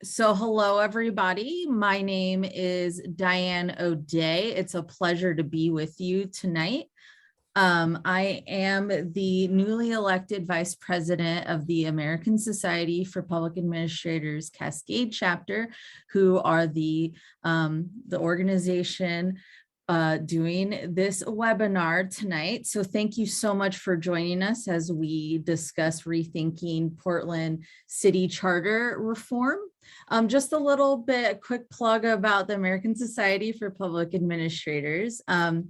So hello, everybody. My name is Diane O'Day. It's a pleasure to be with you tonight. I am the newly elected Vice President of the American Society for Public Administrators Cascade Chapter, who are the organization doing this webinar tonight. So thank you so much for joining us as we discuss rethinking Portland City Charter reform. Just a quick plug about the American Society for Public Administrators. The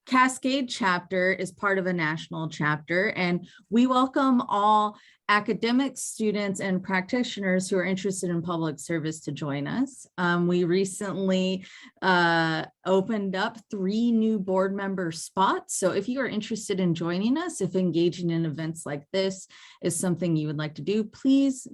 Cascade chapter is part of a national chapter, and we welcome all academics, students, and practitioners who are interested in public service to join us. We recently opened up 3 new board member spots. So if you are interested in joining us, if engaging in events like this is something you would like to do, please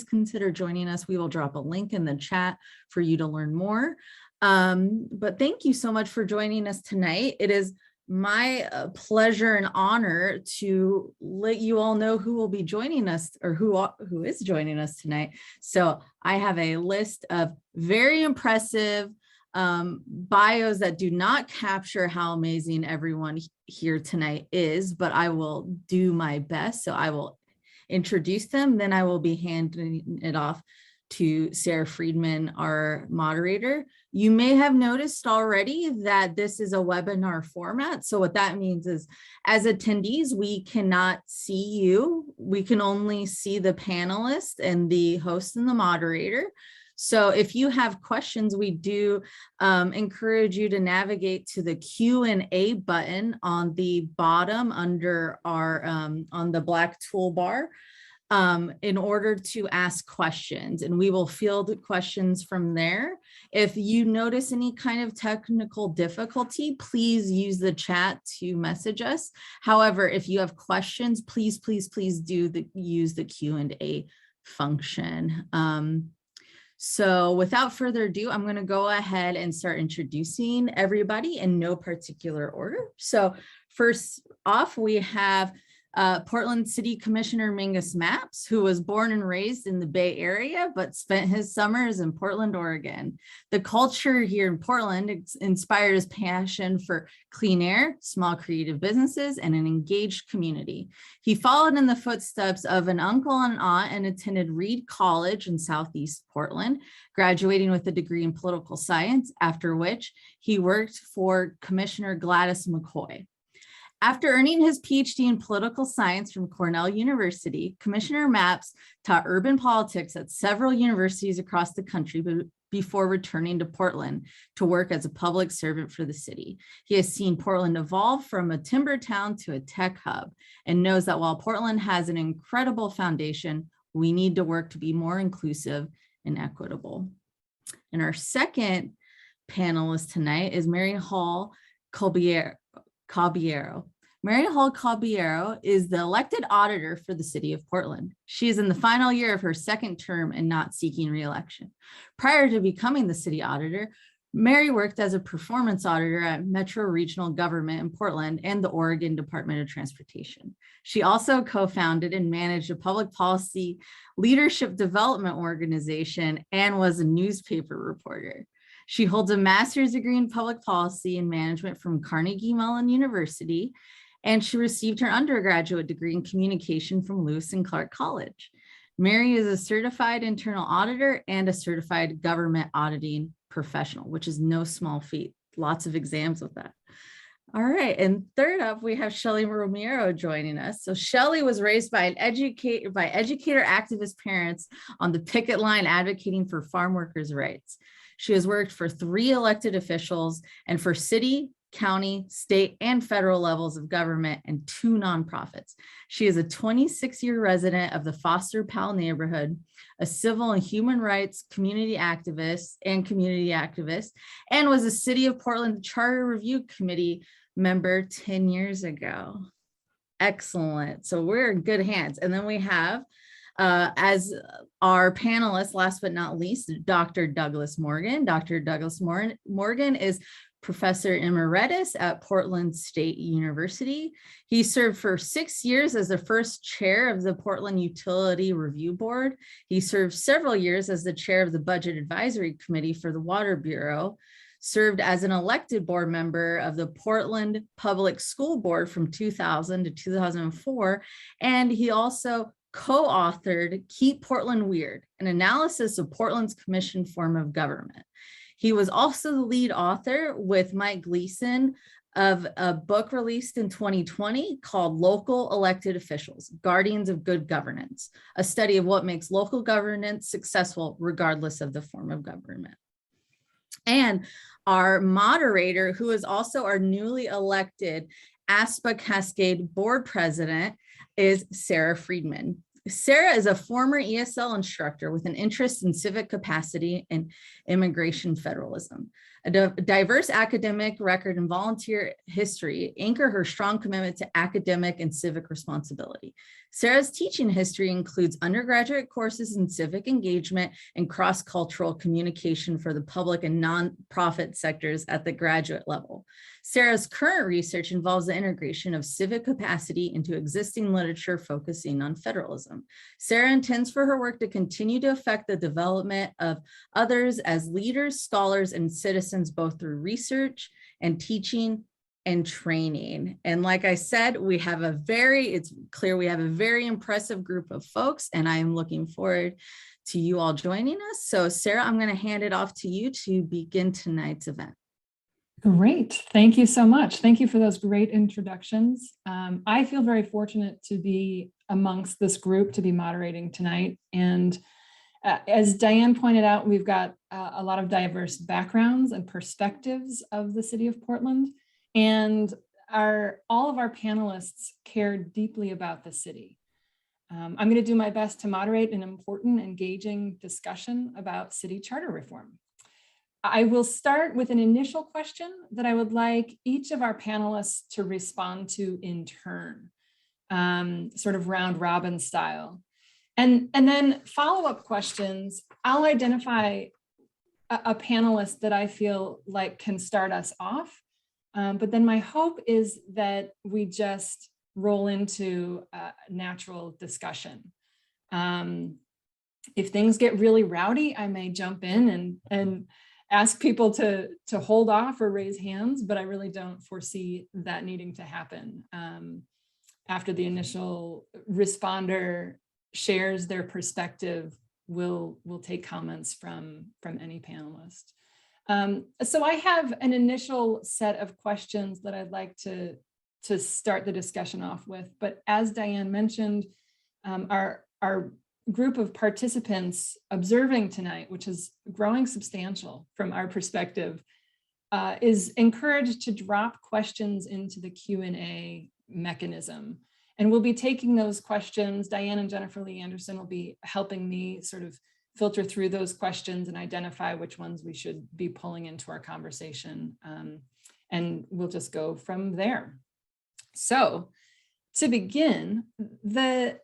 consider joining us. We will drop a link in the chat for you to learn more. But thank you so much for joining us tonight. It is my pleasure and honor to let you all know who will be joining us, or who is joining us tonight. So I have a list of very impressive bios that do not capture how amazing everyone here tonight is, but I will do my best. So I will introduce them, then I will be handing it off to Sarah Friedman, our moderator. You may have noticed already that this is a webinar format. So what that means is, as attendees, we cannot see you. We can only see the panelists and the host and the moderator. So if you have questions, we do encourage you to navigate to the Q&A button on the bottom under our, on the black toolbar, in order to ask questions, and we will field questions from there. If you notice any kind of technical difficulty, please use the chat to message us. However, if you have questions, please do use the Q&A function. So without further ado, I'm going to go ahead and start introducing everybody in no particular order. So first off, we have Portland City Commissioner Mingus Maps, who was born and raised in the Bay Area, but spent his summers in Portland, Oregon. The culture here in Portland inspired his passion for clean air, small creative businesses, and an engaged community. He followed in the footsteps of an uncle and aunt and attended Reed College in Southeast Portland, graduating with a degree in political science, after which he worked for Commissioner Gladys McCoy. After earning his PhD in political science from Cornell University, Commissioner Maps taught urban politics at several universities across the country before returning to Portland to work as a public servant for the city. He has seen Portland evolve from a timber town to a tech hub, and knows that while Portland has an incredible foundation, we need to work to be more inclusive and equitable. And our second panelist tonight is Mary Hall Caballero. Mary Hall Caballero is the elected auditor for the city of Portland. She is in the final year of her second term and not seeking re-election. Prior to becoming the city auditor, Mary worked as a performance auditor at Metro Regional Government in Portland and the Oregon Department of Transportation. She also co-founded and managed a public policy leadership development organization and was a newspaper reporter. She holds a master's degree in public policy and management from Carnegie Mellon University, and she received her undergraduate degree in communication from Lewis and Clark College. Mary is a certified internal auditor and a certified government auditing professional, which is no small feat. Lots of exams with that. All right, and third up, we have Shelly Romero joining us. So Shelly was raised by educator activist parents on the picket line advocating for farm workers' rights. She has worked for 3 elected officials and for city, county, state, and federal levels of government and 2 nonprofits. She is a 26-year resident of the Foster Powell neighborhood, a civil and human rights community activist, and was a City of Portland Charter Review Committee member 10 years ago. Excellent. So we're in good hands. And then we have as our panelist, last but not least, Dr. Douglas Morgan. Dr. Douglas Morgan is Professor Emeritus at Portland State University. He served for 6 years as the first chair of the Portland Utility Review Board. He served several years as the chair of the Budget Advisory Committee for the Water Bureau, served as an elected board member of the Portland Public School Board from 2000 to 2004, and he also co-authored Keep Portland Weird, an analysis of Portland's commission form of government. He was also the lead author with Mike Gleason of a book released in 2020 called Local Elected Officials, Guardians of Good Governance, a study of what makes local governance successful regardless of the form of government. And our moderator, who is also our newly elected ASPA Cascade board president, is Sarah Friedman. Sarah is a former ESL instructor with an interest in civic capacity and immigration federalism. A diverse academic record and volunteer history anchor her strong commitment to academic and civic responsibility. Sarah's teaching history includes undergraduate courses in civic engagement and cross-cultural communication for the public and nonprofit sectors at the graduate level. Sarah's current research involves the integration of civic capacity into existing literature focusing on federalism. Sarah intends for her work to continue to affect the development of others as leaders, scholars, and citizens, both through research and teaching and training. And like I said, it's clear we have a very impressive group of folks, and I am looking forward to you all joining us. So Sarah, I'm going to hand it off to you to begin tonight's event. Great. Thank you so much. Thank you for those great introductions. I feel very fortunate to be amongst this group to be moderating tonight. And as Diane pointed out, we've got a lot of diverse backgrounds and perspectives of the city of Portland. And all of our panelists care deeply about the city. I'm going to do my best to moderate an important, engaging discussion about city charter reform. I will start with an initial question that I would like each of our panelists to respond to in turn, sort of round robin style. And then follow-up questions, I'll identify a panelist that I feel like can start us off. But then my hope is that we just roll into a natural discussion. If things get really rowdy, I may jump in and ask people to hold off or raise hands, but I really don't foresee that needing to happen. After the initial responder shares their perspective, we'll take comments from any panelist. So I have an initial set of questions that I'd like to start the discussion off with, but as Diane mentioned, our group of participants observing tonight, which is growing substantial from our perspective, is encouraged to drop questions into the Q&A mechanism. And we'll be taking those questions. Diane and Jennifer Lee Anderson will be helping me sort of filter through those questions and identify which ones we should be pulling into our conversation. And we'll just go from there. So to begin, the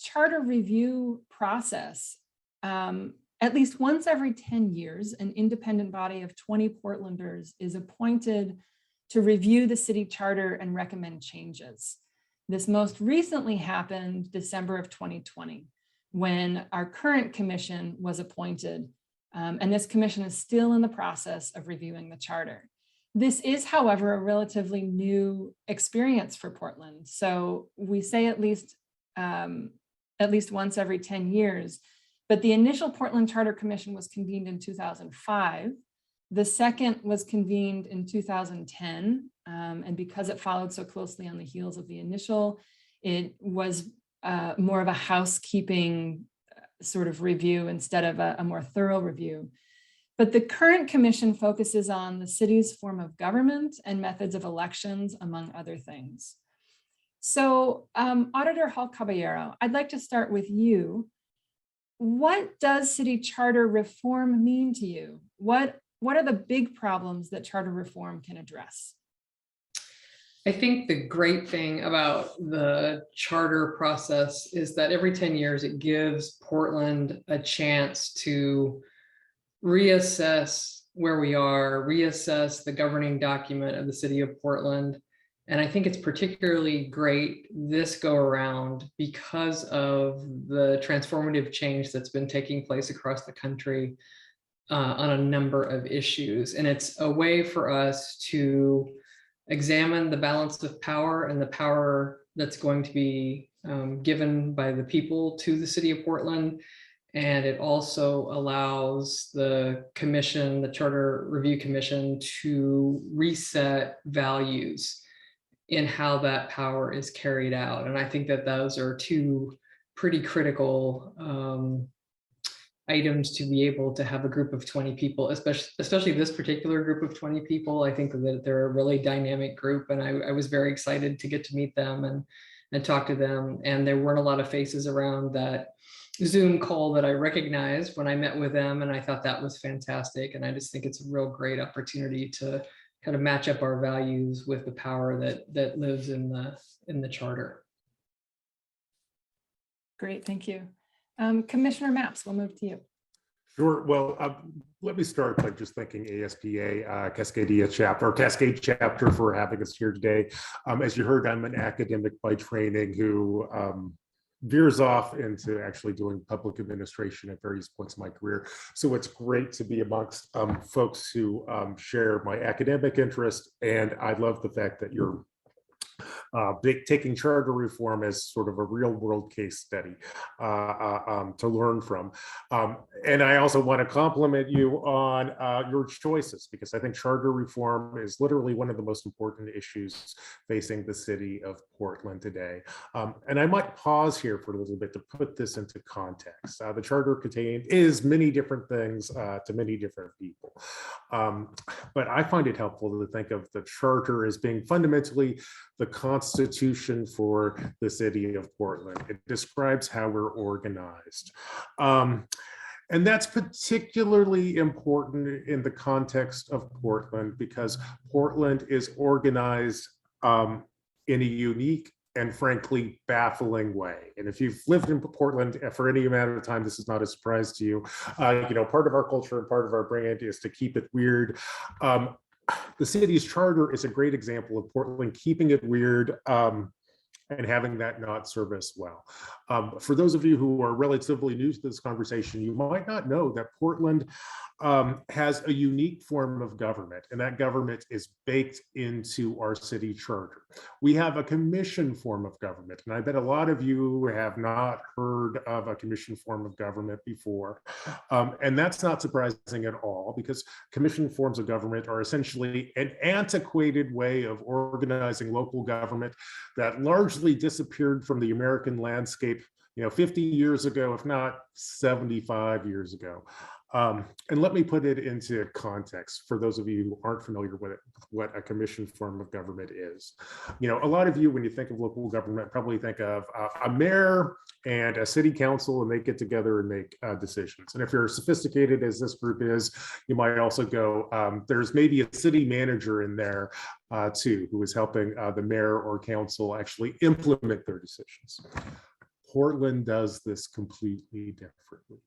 charter review process, at least once every 10 years, an independent body of 20 Portlanders is appointed to review the city charter and recommend changes. This most recently happened December of 2020, when our current commission was appointed, and this commission is still in the process of reviewing the charter. This is, however, a relatively new experience for Portland. So we say at least once every 10 years, but the initial Portland Charter Commission was convened in 2005. The second was convened in 2010, and because it followed so closely on the heels of the initial, it was more of a housekeeping sort of review instead of a more thorough review. But the current commission focuses on the city's form of government and methods of elections, among other things. So Auditor Caballero, I'd like to start with you. What does city charter reform mean to you? What are the big problems that charter reform can address? I think the great thing about the charter process is that every 10 years it gives Portland a chance to reassess where we are, reassess the governing document of the city of Portland. And I think it's particularly great this go around because of the transformative change that's been taking place across the country on a number of issues. And it's a way for us to examine the balance of power and the power that's going to be given by the people to the city of Portland. And it also allows the commission, the Charter Review Commission, to reset values in how that power is carried out. And I think that those are two pretty critical items to be able to have a group of 20 people, especially this particular group of 20 people. I think that they're a really dynamic group, and I was very excited to get to meet them and talk to them. And there weren't a lot of faces around that Zoom call that I recognized when I met with them, and I thought that was fantastic. And I just think it's a real great opportunity to kind of match up our values with the power that lives in the charter. Great, thank you. Commissioner Mapps, we'll move to you. Sure. Well, let me start by just thanking ASPA Cascade Chapter, or Cascade Chapter, for having us here today. As you heard, I'm an academic by training who veers off into actually doing public administration at various points in my career. So it's great to be amongst folks who share my academic interest, and I love the fact that you're taking charter reform as sort of a real world case study to learn from. And I also want to compliment you on your choices, because I think charter reform is literally one of the most important issues facing the city of Portland today. And I might pause here for a little bit to put this into context. The charter is many different things to many different people. But I find it helpful to think of the charter as being fundamentally the constitution for the city of Portland. It describes how we're organized. And that's particularly important in the context of Portland, because Portland is organized in a unique and frankly baffling way. And if you've lived in Portland for any amount of time, this is not a surprise to you. You know, part of our culture and part of our brand is to keep it weird. The city's charter is a great example of Portland keeping it weird and having that not serve us well. For those of you who are relatively new to this conversation, you might not know that Portland has a unique form of government, and that government is baked into our city charter. We have a commission form of government, and I bet a lot of you have not heard of a commission form of government before. And that's not surprising at all, because commission forms of government are essentially an antiquated way of organizing local government that largely disappeared from the American landscape, 50 years ago, if not 75 years ago. And let me put it into context for those of you who aren't familiar with it, what a commission form of government is. A lot of you, when you think of local government, probably think of a mayor and a city council, and they get together and make decisions. And if you're sophisticated as this group is, you might also go, there's maybe a city manager in there too, who is helping the mayor or council actually implement their decisions. Portland does this completely differently.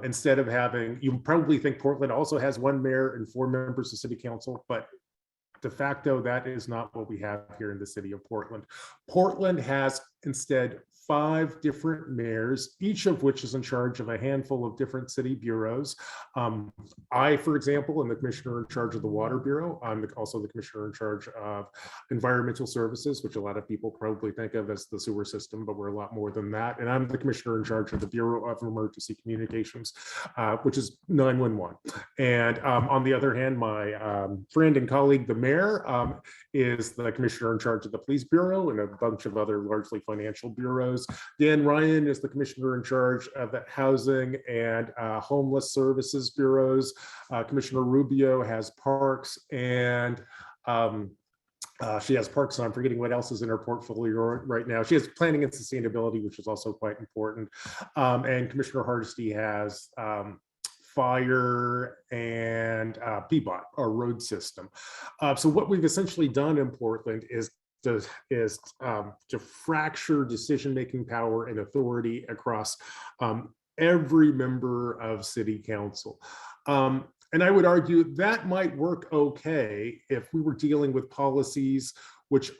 Instead of having, you probably think Portland also has one mayor and 4 members of city council, but de facto, that is not what we have here in the city of Portland. Portland has instead 5 different mayors, each of which is in charge of a handful of different city bureaus. I, for example, am the commissioner in charge of the Water Bureau. I'm also the commissioner in charge of environmental services, which a lot of people probably think of as the sewer system, but we're a lot more than that. And I'm the commissioner in charge of the Bureau of Emergency Communications, which is 911. And on the other hand, my friend and colleague, the mayor, is the commissioner in charge of the Police Bureau and a bunch of other largely financial bureaus. Dan Ryan is the commissioner in charge of the Housing and Homeless Services Bureaus. Commissioner Rubio has Parks, and she has Parks, and I'm forgetting what else is in her portfolio right now. She has Planning and Sustainability, which is also quite important. And Commissioner Hardesty has Fire and PBOT, our road system. So what we've essentially done in Portland is to fracture decision-making power and authority across every member of city council. And I would argue that might work okay if we were dealing with policies which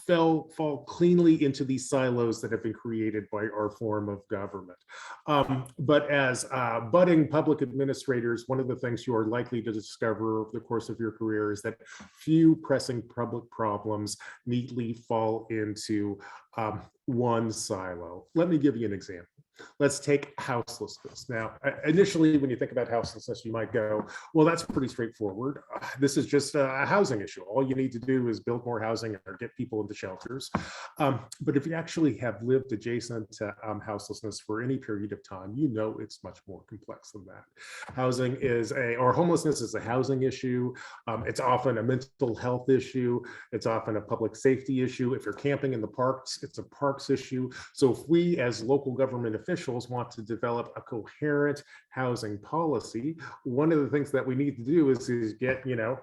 fall cleanly into these silos that have been created by our form of government. But as budding public administrators, one of the things you are likely to discover over the course of your career is that few pressing public problems neatly fall into one silo. Let me give you an example. Let's take houselessness. Now, initially, when you think about houselessness, you might go, well, that's pretty straightforward. This is just a housing issue. All you need to do is build more housing or get people into shelters. But if you actually have lived adjacent to houselessness for any period of time, you know it's much more complex than that. Homelessness is a housing issue. It's often a mental health issue. It's often a public safety issue. If you're camping in the parks, it's a parks issue. So if we as local government officials want to develop a coherent housing policy, one of the things that we need to do is get, the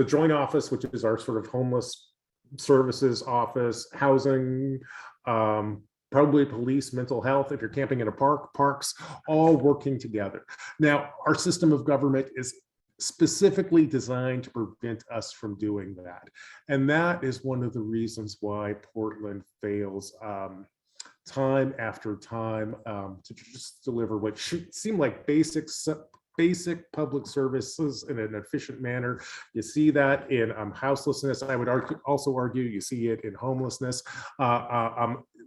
joint office, which is our sort of homeless services office, housing, probably police, mental health, if you're camping in a parks, all working together. Now, our system of government is specifically designed to prevent us from doing that. And that is one of the reasons why Portland fails time after time to just deliver what should seem like basic public services in an efficient manner. You see that in houselessness. I would also argue you see it in homelessness.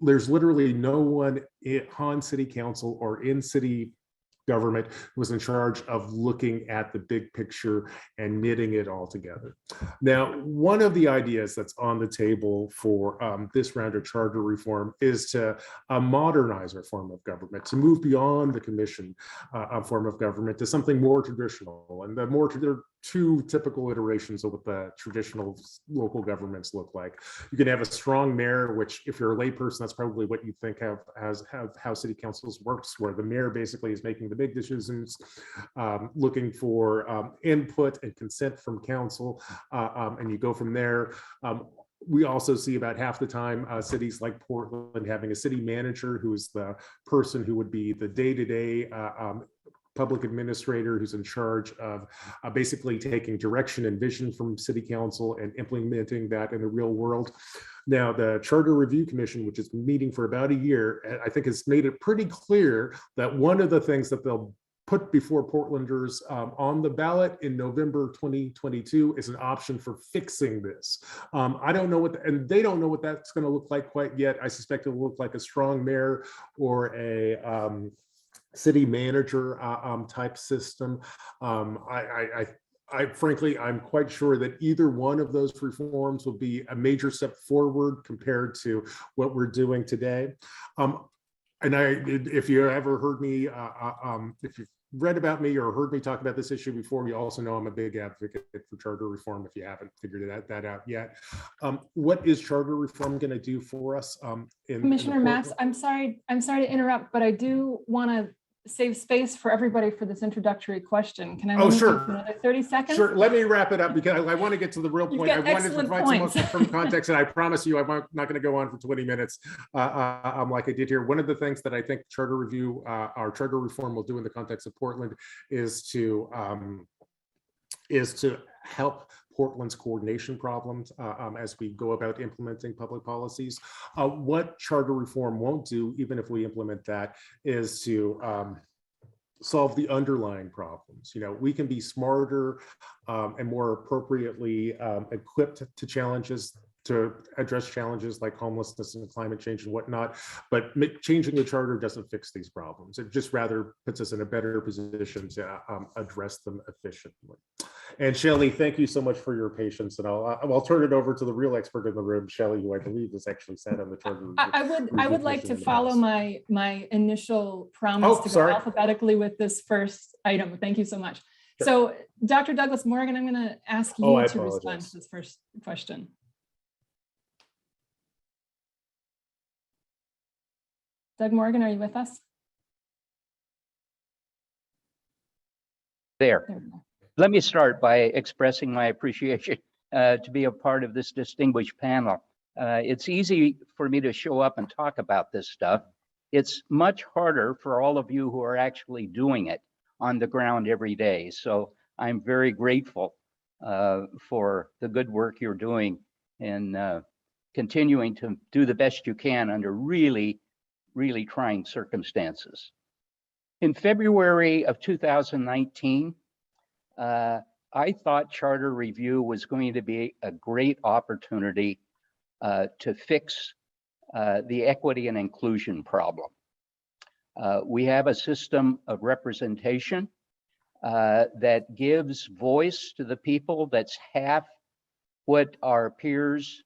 There's literally no one on city council or in city government was in charge of looking at the big picture and knitting it all together. Now, one of the ideas that's on the table for this round of charter reform is to modernize our form of government, to move beyond the commission form of government to something more traditional. And there are two typical iterations of what the traditional local governments look like. You can have a strong mayor, which if you're a layperson, that's probably what you think of as how city councils works, where the mayor basically is making the big decisions, looking for input and consent from council, and you go from there. We also see about half the time cities like Portland having a city manager who is the person who would be the day-to-day public administrator who's in charge of basically taking direction and vision from city council and implementing that in the real world. Now, the Charter Review Commission, which has been meeting for about a year, I think has made it pretty clear that one of the things that they'll put before Portlanders on the ballot in November 2022 is an option for fixing this. I don't know and they don't know what that's going to look like quite yet. I suspect it will look like a strong mayor or a city manager type system. Frankly, I'm quite sure that either one of those reforms will be a major step forward compared to what we're doing today. If you ever heard me, if you've read about me or heard me talk about this issue before, you also know I'm a big advocate for charter reform if you haven't figured that out yet. What is charter reform going to do for us? Commissioner Max, I'm sorry to interrupt, but I do want to save space for everybody for this introductory question. Can I sure. Another 30 seconds? Sure, let me wrap it up because I want to get to the real point. I wanted to provide some from context, and I promise you I'm not going to go on for 20 minutes like I did here. One of the things that I think charter reform will do in the context of Portland is to help Portland's coordination problems as we go about implementing public policies. What charter reform won't do, even if we implement that, is to solve the underlying problems. We can be smarter and more appropriately equipped to address challenges like homelessness and climate change and whatnot, but changing the charter doesn't fix these problems. It just rather puts us in a better position to address them efficiently. And Shelly, thank you so much for your patience, and I'll turn it over to the real expert in the room, Shelly, who I believe has actually sat on the charter. I would like to follow my initial promise to go alphabetically with this first item. Thank you so much. Sure. So, Dr. Douglas Morgan, I'm going to ask you to respond to this first question. Doug Morgan, are you with us? There. Let me start by expressing my appreciation to be a part of this distinguished panel. It's easy for me to show up and talk about this stuff. It's much harder for all of you who are actually doing it. on the ground every day. So I'm very grateful for the good work you're doing and continuing to do the best you can under really, really trying circumstances. In February of 2019, I thought charter review was going to be a great opportunity to fix the equity and inclusion problem. We have a system of representation that gives voice to the people that's half what our peers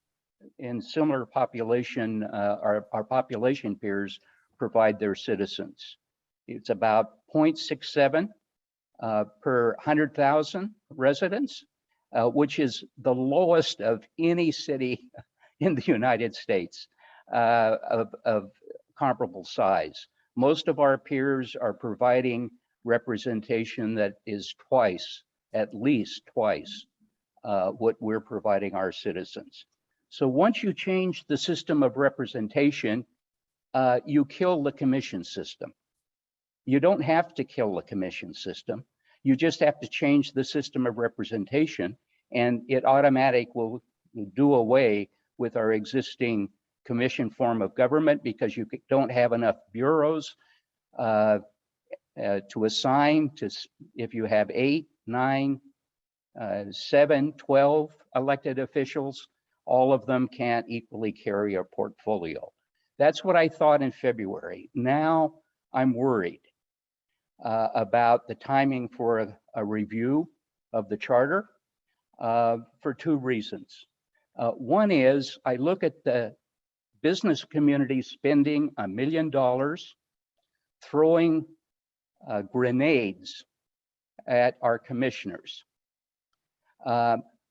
in similar population, our population peers provide their citizens. It's about 0.67 per 100,000 residents, which is the lowest of any city in the United States of comparable size. Most of our peers are providing representation that is twice, at least twice, what we're providing our citizens. So once you change the system of representation, you kill the commission system. You don't have to kill the commission system. You just have to change the system of representation, and it automatically will do away with our existing commission form of government, because you don't have enough bureaus to assign to. If you have 8, 9, 7, 12 elected officials, all of them can't equally carry a portfolio. That's what I thought in February. Now I'm worried about the timing for a review of the charter for two reasons. One is I look at the business community spending $1 million throwing grenades at our commissioners.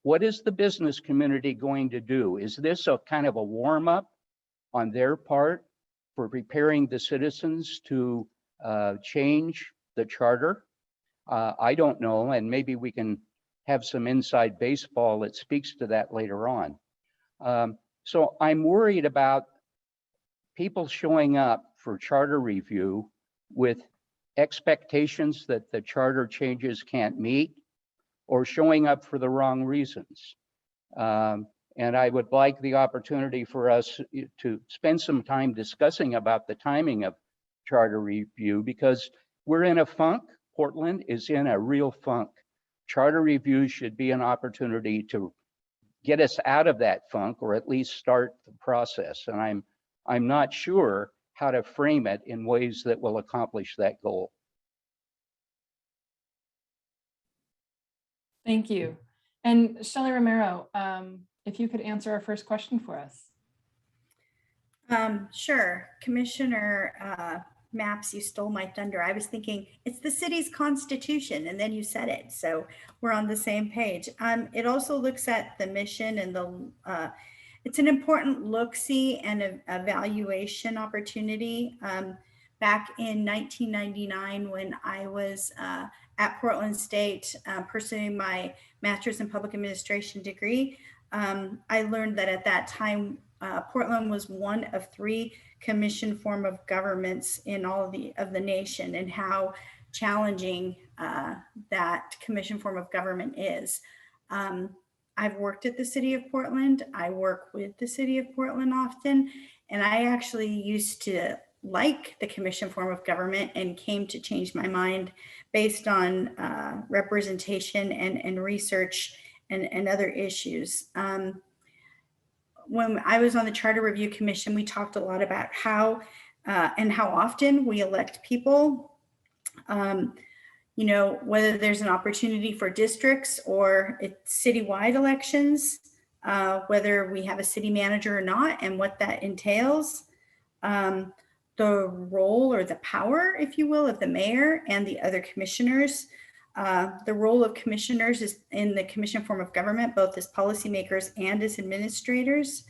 What is the business community going to do? Is this a kind of a warm-up on their part for preparing the citizens to change the charter? I don't know, and maybe we can have some inside baseball that speaks to that later on. So I'm worried about people showing up for charter review with expectations that the charter changes can't meet, or showing up for the wrong reasons. And I would like the opportunity for us to spend some time discussing about the timing of charter review, because we're in a funk. Portland is in a real funk. Charter review should be an opportunity to get us out of that funk, or at least start the process. And I'm not sure how to frame it in ways that will accomplish that goal. Thank you. And Shelly Romero, if you could answer our first question for us. Sure. Commissioner Maps, you stole my thunder. I was thinking it's the city's constitution, and then you said it. So we're on the same page. It also looks at the mission and it's an important look-see and evaluation opportunity. Back in 1999, when I was at Portland State pursuing my master's in public administration degree, I learned that at that time, Portland was one of 3 commission form of governments in all of the nation, and how challenging that commission form of government is. I've worked at the city of Portland. I work with the city of Portland often, and I actually used to like the commission form of government and came to change my mind based on representation and research and other issues. When I was on the Charter Review Commission, we talked a lot about how and how often we elect people, you know, whether there's an opportunity for districts or it's citywide elections, whether we have a city manager or not, and what that entails. The role or the power, if you will, of the mayor and the other commissioners. The role of commissioners is in the commission form of government, both as policymakers and as administrators.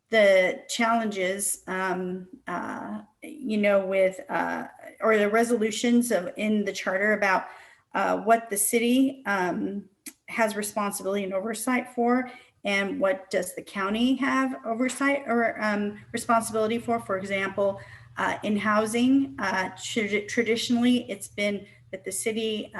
The challenges, you know, with, or the resolutions in the charter about what the city has responsibility and oversight for, and what does the county have oversight or responsibility for. For example, In housing, traditionally, it's been that the city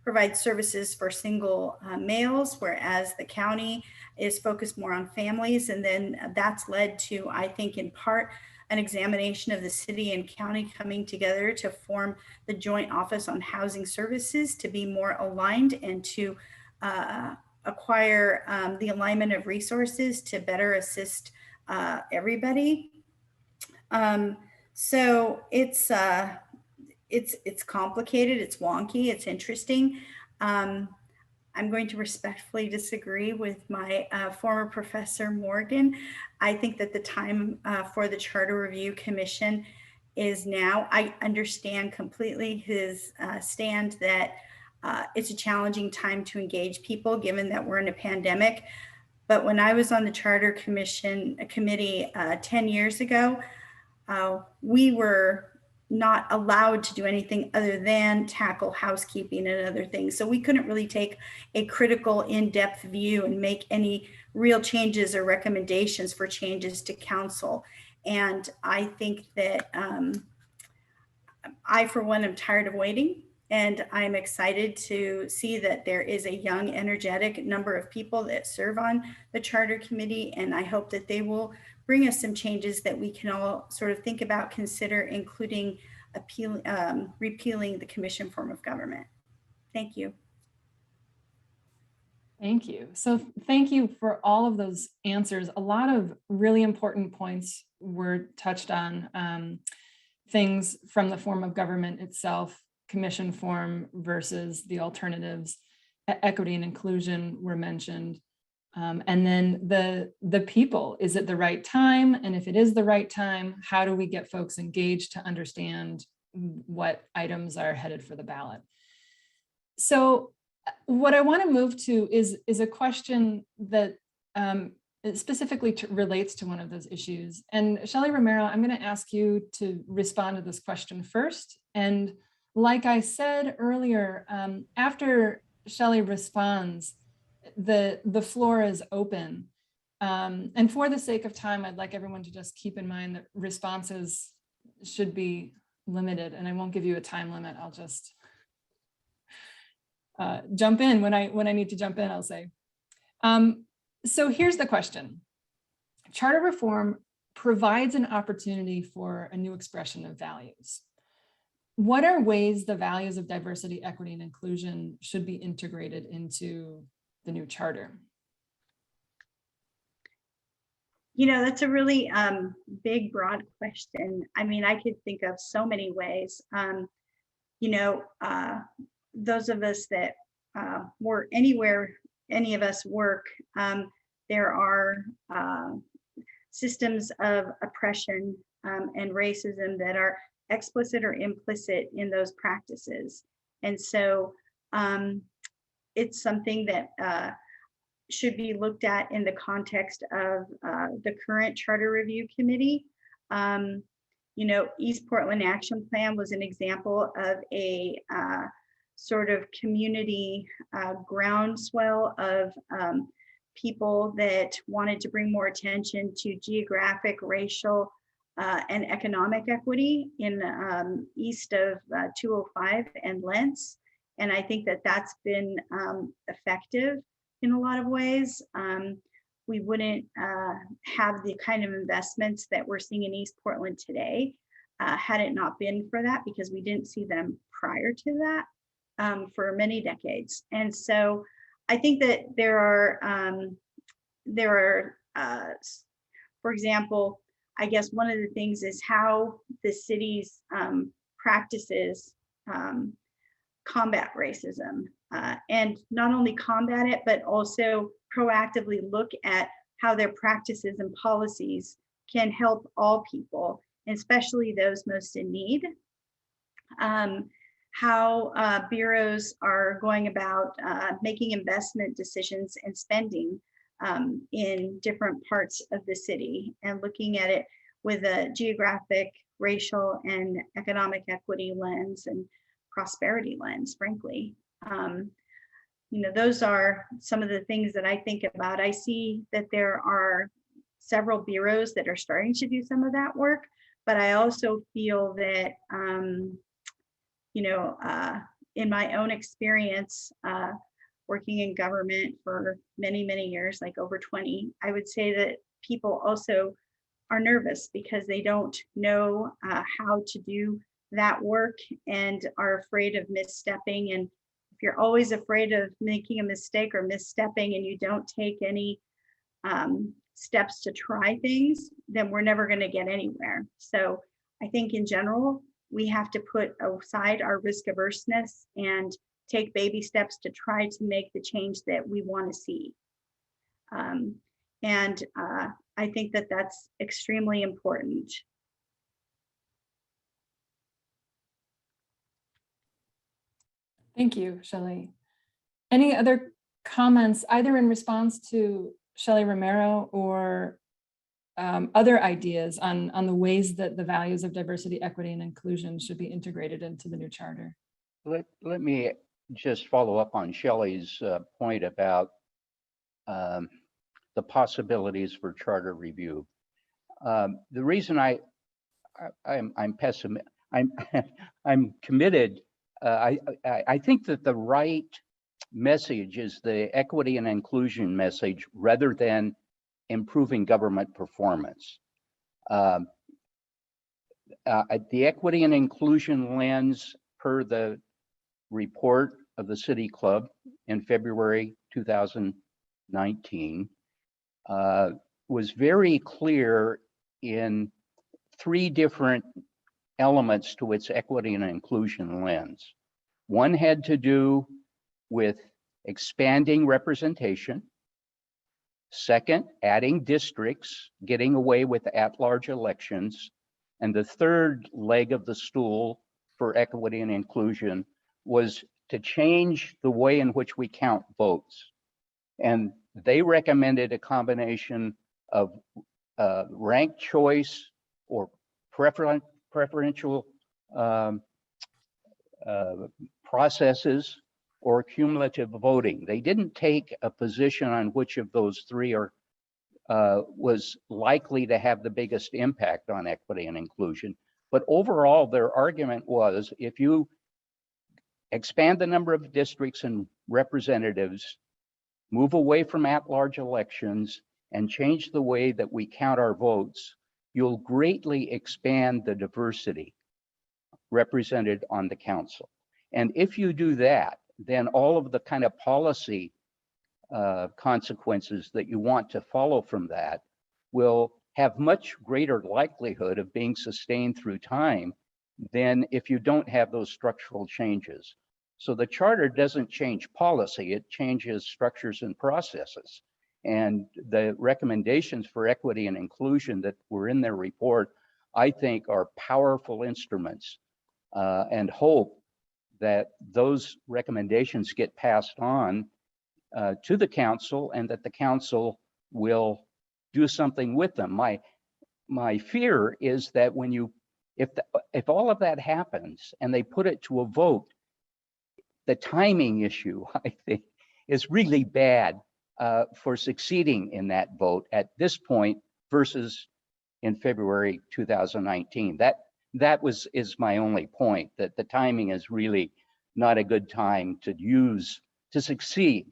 provides services for single males, whereas the county is focused more on families. And then that's led to, I think, in part, an examination of the city and county coming together to form the Joint Office on Housing Services to be more aligned and to acquire the alignment of resources to better assist everybody. So it's complicated, it's wonky, it's interesting. I'm going to respectfully disagree with my former professor Morgan. I think that the time for the Charter Review Commission is now. I understand completely his stand that it's a challenging time to engage people given that we're in a pandemic. But when I was on the Charter Commission committee 10 years ago, we were not allowed to do anything other than tackle housekeeping and other things. So we couldn't really take a critical, in-depth view and make any real changes or recommendations for changes to council. And I think that I, for one, am tired of waiting. And I'm excited to see that there is a young, energetic number of people that serve on the Charter Committee. And I hope that they will bring us some changes that we can all sort of think about, consider, including repealing the commission form of government. Thank you. Thank you. So thank you for all of those answers. A lot of really important points were touched on, things from the form of government itself, commission form versus the alternatives, equity and inclusion were mentioned. And then the people, is it the right time? And if it is the right time, how do we get folks engaged to understand what items are headed for the ballot? So what I want to move to is a question that specifically relates to one of those issues. And Shelly Romero, I'm going to ask you to respond to this question first. And like I said earlier, after Shelly responds, the floor is open. And for the sake of time, I'd like everyone to just keep in mind that responses should be limited, and I won't give you a time limit. I'll just jump in when I need to jump in, I'll say. So here's the question. Charter reform provides an opportunity for a new expression of values. What are ways the values of diversity, equity, and inclusion should be integrated into the new charter? You know, that's a really big, broad question. I mean, I could think of so many ways. You know, those of us that work anywhere any of us work, there are systems of oppression and racism that are explicit or implicit in those practices. And so it's something that should be looked at in the context of the current Charter Review Committee. You know, East Portland Action Plan was an example of a sort of community groundswell of people that wanted to bring more attention to geographic, racial, and economic equity in east of 205 and Lentz. And I think that that's been effective in a lot of ways. We wouldn't have the kind of investments that we're seeing in East Portland today had it not been for that, because we didn't see them prior to that for many decades. And so I think that there are, for example, I guess one of the things is how the city's practices combat racism, and not only combat it, but also proactively look at how their practices and policies can help all people, especially those most in need. How bureaus are going about making investment decisions and spending in different parts of the city, and looking at it with a geographic, racial, and economic equity lens and prosperity lens, frankly. You know, those are some of the things that I think about. I see that there are several bureaus that are starting to do some of that work, But I also feel that, in my own experience, working in government for many, many years, like over 20, I would say that people also are nervous because they don't know how to do that work and are afraid of misstepping. And if you're always afraid of making a mistake or misstepping and you don't take any steps to try things, then we're never going to get anywhere. So I think in general, we have to put aside our risk averseness and take baby steps to try to make the change that we want to see. I think that that's extremely important. Thank you, Shelly. Any other comments, either in response to Shelly Romero or other ideas on the ways that the values of diversity, equity, and inclusion should be integrated into the new charter? Let me just follow up on Shelly's point about the possibilities for charter review. The reason I'm pessimistic, I'm committed. I think that the right message is the equity and inclusion message rather than improving government performance. The equity and inclusion lens, per the report of the City Club in February 2019, was very clear in 3 different elements to its equity and inclusion lens. One had to do with expanding representation. Second, adding districts, getting away with at-large elections. And the third leg of the stool for equity and inclusion was to change the way in which we count votes. And they recommended a combination of ranked choice or preferential processes or cumulative voting. They didn't take a position on which of those 3 was likely to have the biggest impact on equity and inclusion. But overall, their argument was, if you expand the number of districts and representatives, move away from at-large elections, and change the way that we count our votes, you'll greatly expand the diversity represented on the council. And if you do that, then all of the kind of policy consequences that you want to follow from that will have much greater likelihood of being sustained through time than if you don't have those structural changes. So the charter doesn't change policy, it changes structures and processes. And the recommendations for equity and inclusion that were in their report, I think, are powerful instruments, and hope that those recommendations get passed on to the council and that the council will do something with them. My fear is that if all of that happens and they put it to a vote, the timing issue, I think, is really bad for succeeding in that vote at this point versus in February 2019. That is my only point, that the timing is really not a good time to use to succeed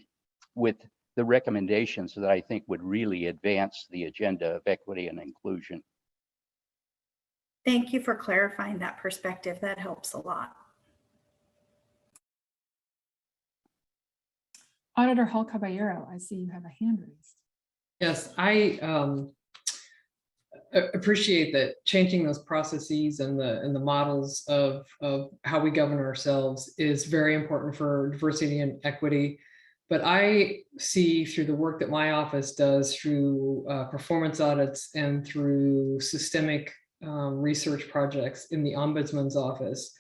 with the recommendations that I think would really advance the agenda of equity and inclusion. Thank you for clarifying that perspective. That helps a lot. Auditor Hall Caballero, I see you have a hand raised. Yes, I appreciate that changing those processes and the models of how we govern ourselves is very important for diversity and equity. But I see through the work that my office does through performance audits and through systemic research projects in the Ombudsman's office,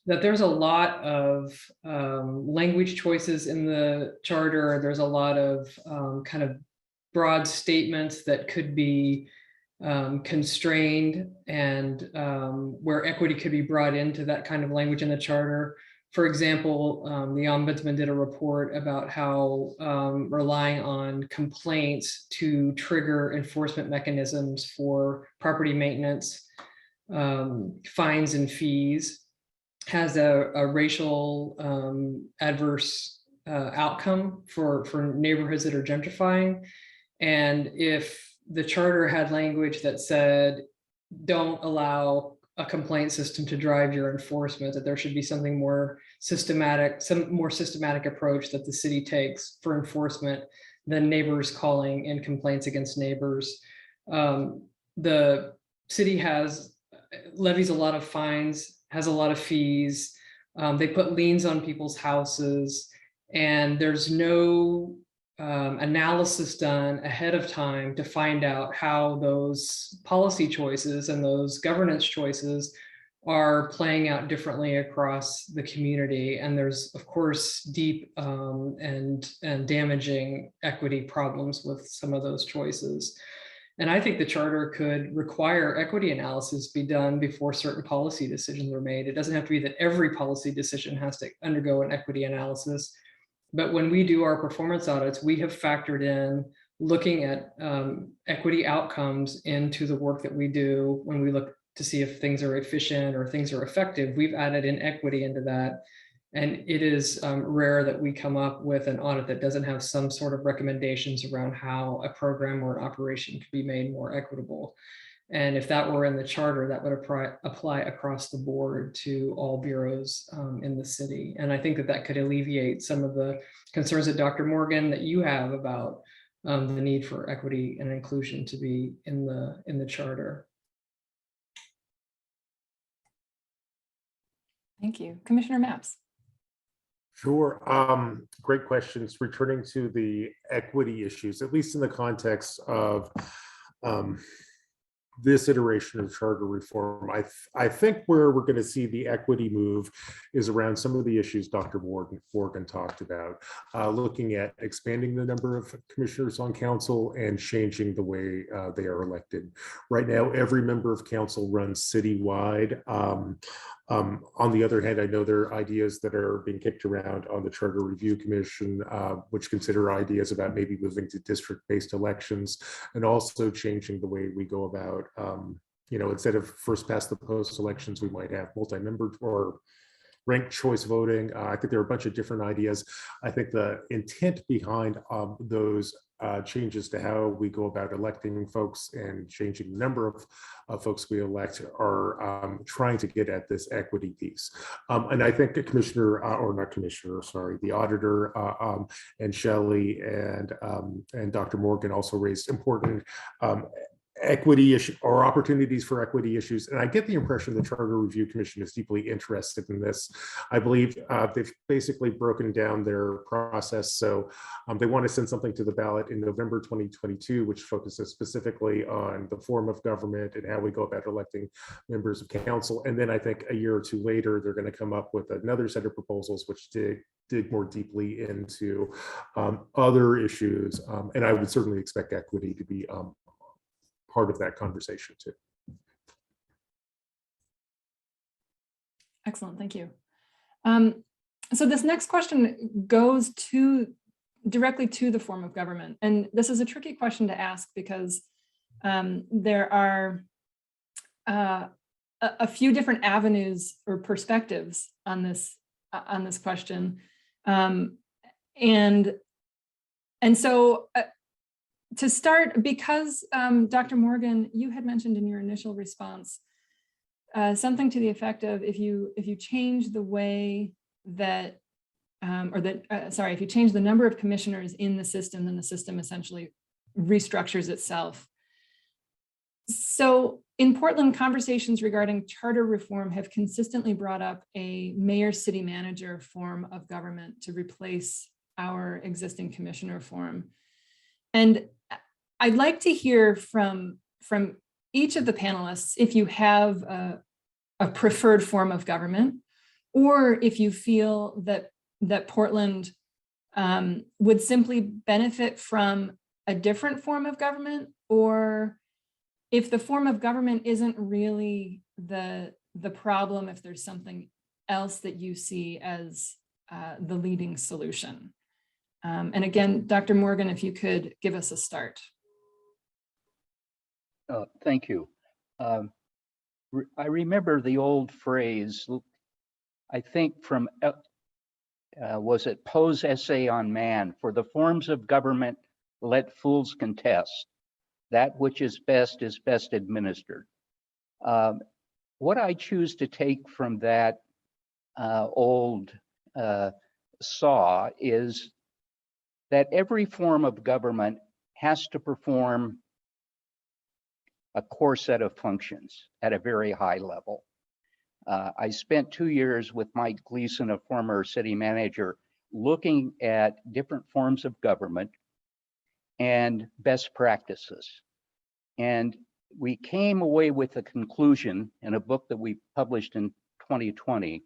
that there's a lot of language choices in the charter. There's a lot of kind of broad statements that could be constrained, and where equity could be brought into that kind of language in the charter. For example, the Ombudsman did a report about how relying on complaints to trigger enforcement mechanisms for property maintenance fines and fees has a racial adverse outcome for neighborhoods that are gentrifying. And if the charter had language that said, don't allow a complaint system to drive your enforcement, that there should be something more systematic, some more systematic approach that the city takes for enforcement than neighbors calling in complaints against neighbors. The city levies a lot of fines, has a lot of fees. They put liens on people's houses, and there's no analysis done ahead of time to find out how those policy choices and those governance choices are playing out differently across the community. And there's, of course, deep and damaging equity problems with some of those choices. And I think the charter could require equity analysis be done before certain policy decisions are made. It doesn't have to be that every policy decision has to undergo an equity analysis. But when we do our performance audits, we have factored in looking at equity outcomes into the work that we do. When we look to see if things are efficient or things are effective, we've added in equity into that. And it is rare that we come up with an audit that doesn't have some sort of recommendations around how a program or an operation could be made more equitable. And if that were in the charter, that would apply across the board to all bureaus in the city. And I think that could alleviate some of the concerns that Dr. Morgan, that you have about the need for equity and inclusion to be in the charter. Thank you. Commissioner Mapps. Sure. Great questions. Returning to the equity issues, at least in the context of this iteration of charter reform, I think where we're going to see the equity move is around some of the issues Dr. Morgan talked about, looking at expanding the number of commissioners on council and changing the way they are elected. Right now, every member of council runs citywide. On the other hand, I know there are ideas that are being kicked around on the Charter Review Commission, which consider ideas about maybe moving to district-based elections and also changing the way we go about, instead of first past the post elections, we might have multi-member or ranked choice voting. I think there are a bunch of different ideas. I think the intent behind those changes to how we go about electing folks and changing the number of folks we elect are trying to get at this equity piece. And I think the the auditor and Shelly and Dr. Morgan also raised important equity issue or opportunities for equity issues. And I get the impression the Charter Review Commission is deeply interested in this. I believe they've basically broken down their process. So they want to send something to the ballot in November 2022, which focuses specifically on the form of government and how we go about electing members of council. And then I think a year or two later, they're going to come up with another set of proposals which dig more deeply into other issues. And I would certainly expect equity to be part of that conversation too. Excellent, thank you. So this next question goes directly to the form of government. And this is a tricky question to ask because there are a few different avenues or perspectives on this question. And so to start, because Dr. Morgan, you had mentioned in your initial response something to the effect of if you change the way that, if you change the number of commissioners in the system, then the system essentially restructures itself. So in Portland, conversations regarding charter reform have consistently brought up a mayor city manager form of government to replace our existing commissioner form. And I'd like to hear from each of the panelists if you have a preferred form of government, or if you feel that Portland would simply benefit from a different form of government, or if the form of government isn't really the problem, if there's something else that you see as the leading solution. And again, Dr. Morgan, if you could give us a start. Thank you. I remember the old phrase, I think from, was it Poe's essay on man, for the forms of government, let fools contest. That which is best administered. What I choose to take from that old saw is that every form of government has to perform a core set of functions at a very high level. I spent 2 years with Mike Gleason, a former city manager, looking at different forms of government and best practices. And we came away with a conclusion in a book that we published in 2020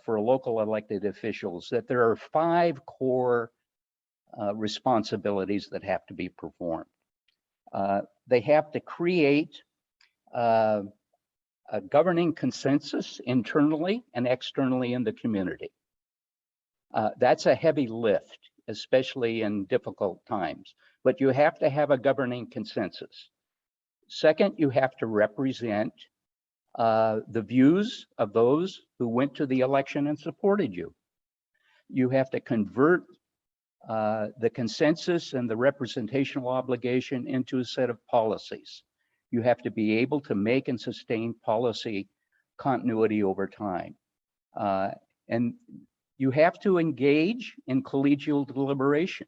for local elected officials that there are 5 core responsibilities that have to be performed. They have to create a governing consensus internally and externally in the community. That's a heavy lift, especially in difficult times, but you have to have a governing consensus. Second, you have to represent the views of those who went to the election and supported you. You have to convert the consensus and the representational obligation into a set of policies. You have to be able to make and sustain policy continuity over time. And you have to engage in collegial deliberation.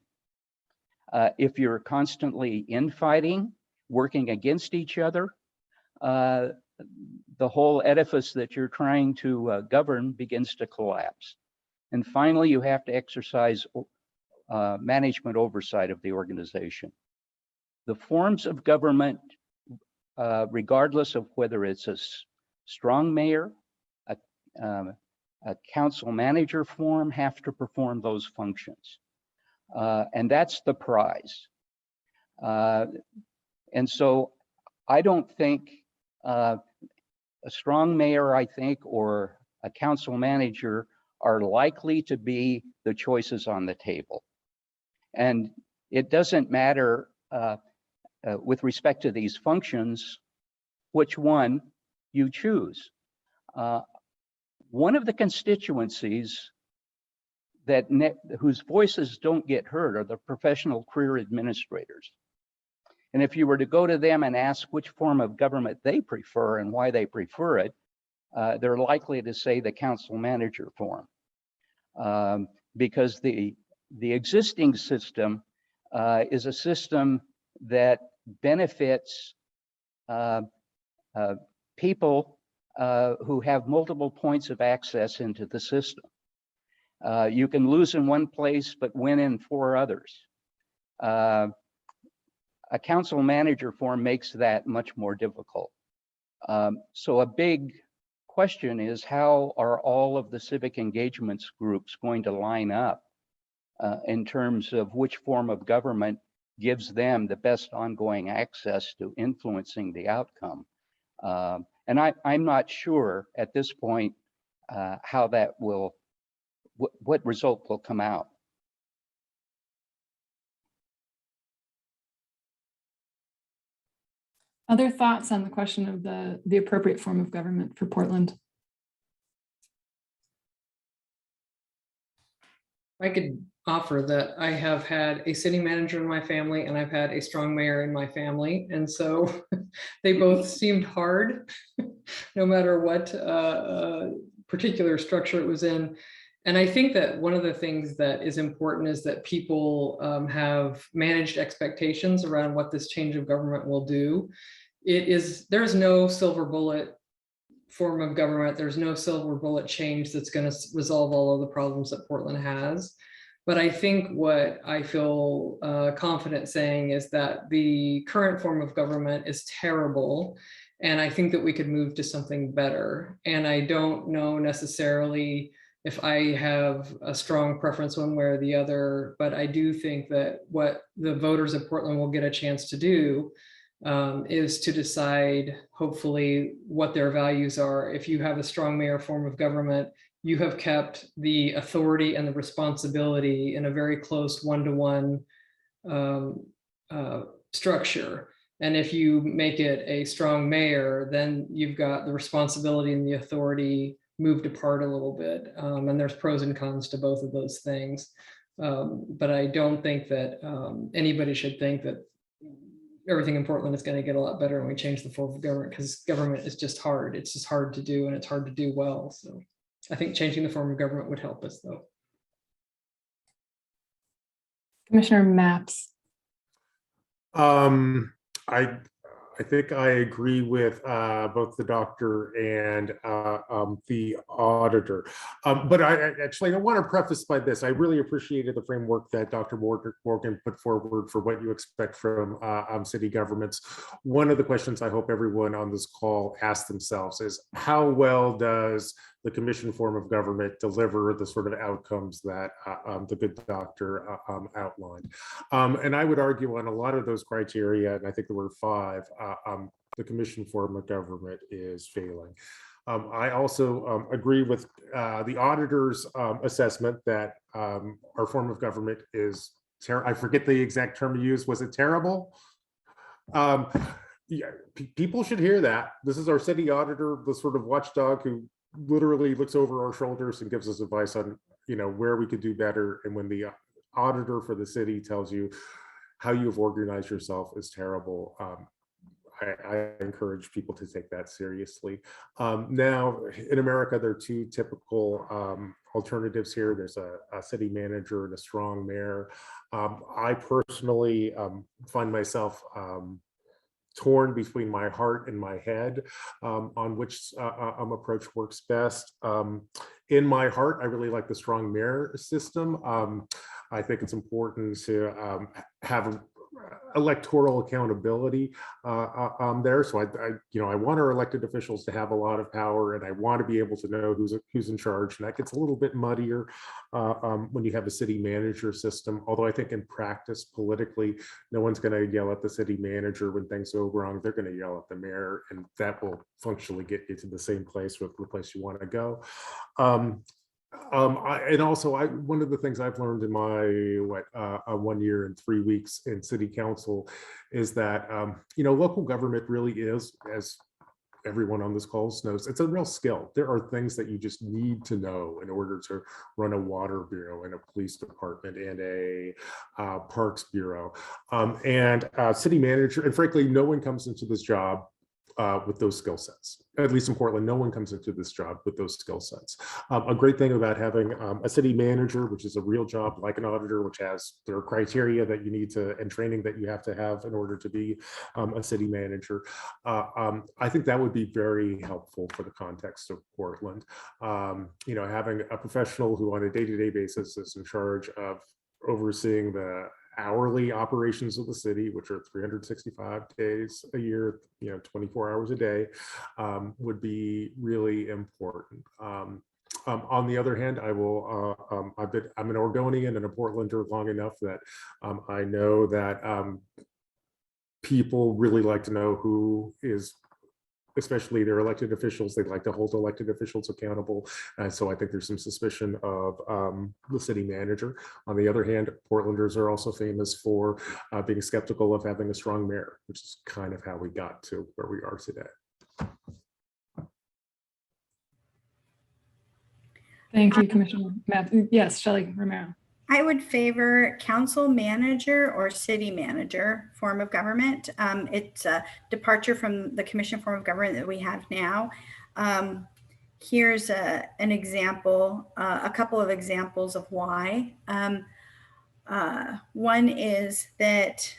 If you're constantly infighting, working against each other, the whole edifice that you're trying to govern begins to collapse. And finally, you have to exercise management oversight of the organization. The forms of government, regardless of whether it's a strong mayor, a council manager form, have to perform those functions. And that's the prize. And so I don't think a strong mayor, I think, or a council manager are likely to be the choices on the table. And it doesn't matter with respect to these functions, which one you choose. One of the constituencies whose voices don't get heard are the professional career administrators. And if you were to go to them and ask which form of government they prefer and why they prefer it, they're likely to say the council manager form. Because the existing system is a system that benefits people who have multiple points of access into the system. You can lose in one place, but win in 4 others. A council manager form makes that much more difficult. So a big question is, how are all of the civic engagements groups going to line up in terms of which form of government gives them the best ongoing access to influencing the outcome? And I'm not sure at this point how that will, what result will come out. Other thoughts on the question of the appropriate form of government for Portland? I could offer that I have had a city manager in my family and I've had a strong mayor in my family. And so they both seemed hard, no matter what particular structure it was in. And I think that one of the things that is important is that people have managed expectations around what this change of government will do. There's no silver bullet form of government. There's no silver bullet change that's going to resolve all of the problems that Portland has. But I think what I feel confident saying is that the current form of government is terrible. And I think that we could move to something better. And I don't know necessarily if I have a strong preference one way or the other, but I do think that what the voters of Portland will get a chance to do is to decide, hopefully, what their values are. If you have a strong mayor form of government, you have kept the authority and the responsibility in a very close one-to-one structure. And if you make it a strong mayor, then you've got the responsibility and the authority moved apart a little bit. And there's pros and cons to both of those things. But I don't think that anybody should think that everything in Portland is going to get a lot better when we change the form of government, because government is just hard. It's just hard to do, and it's hard to do well. So I think changing the form of government would help us, though. Commissioner Maps. I think I agree with both the doctor and the auditor. But I want to preface by this. I really appreciated the framework that Dr. Morgan put forward for what you expect from city governments. One of the questions I hope everyone on this call asks themselves is, how well does the commission form of government deliver the sort of outcomes that the good doctor outlined? And I would argue on a lot of those criteria, and I think there were 5, the commission form of government is failing. I also agree with the auditor's assessment that our form of government is terrible. I forget the exact term you used. Was it terrible? Yeah, people should hear that. This is our city auditor, the sort of watchdog who literally looks over our shoulders and gives us advice on, where we could do better. And when the auditor for the city tells you how you've organized yourself is terrible, I encourage people to take that seriously. Now, in America, there are 2 typical alternatives here. There's a city manager and a strong mayor. I personally find myself torn between my heart and my head on which approach works best. In my heart, I really like the strong mayor system. I think it's important to have electoral accountability there. So I want our elected officials to have a lot of power, and I want to be able to know who's in charge. And that gets a little bit muddier when you have a city manager system. Although I think in practice, politically, no one's going to yell at the city manager when things go wrong. They're going to yell at the mayor, and that will functionally get you to the same place with the place you want to go. One of the things I've learned in my 1 year and 3 weeks in city council is that local government really is, as everyone on this call knows, it's a real skill. There are things that you just need to know in order to run a water bureau and a police department and a parks bureau, and city manager. And frankly, no one comes into this job with those skill sets. At least in Portland, no one comes into this job with those skill sets. A great thing about having a city manager, which is a real job like an auditor, which has their criteria that you need to and training that you have to have in order to be a city manager. I think that would be very helpful for the context of Portland. Having a professional who on a day-to-day basis is in charge of overseeing the hourly operations of the city, which are 365 days a year, 24 hours a day, would be really important. On the other hand, I'm an Oregonian and a Portlander long enough that I know that people really like to know who is, especially their elected officials. They'd like to hold elected officials accountable. And so I think there's some suspicion of the city manager. On the other hand, Portlanders are also famous for being skeptical of having a strong mayor, which is kind of how we got to where we are today. Thank you, Commissioner Mapp. Yes, Shelly Romero. I would favor council manager or city manager form of government. It's a departure from the commission form of government that we have now. Here's an example, a couple of examples of why. One is that,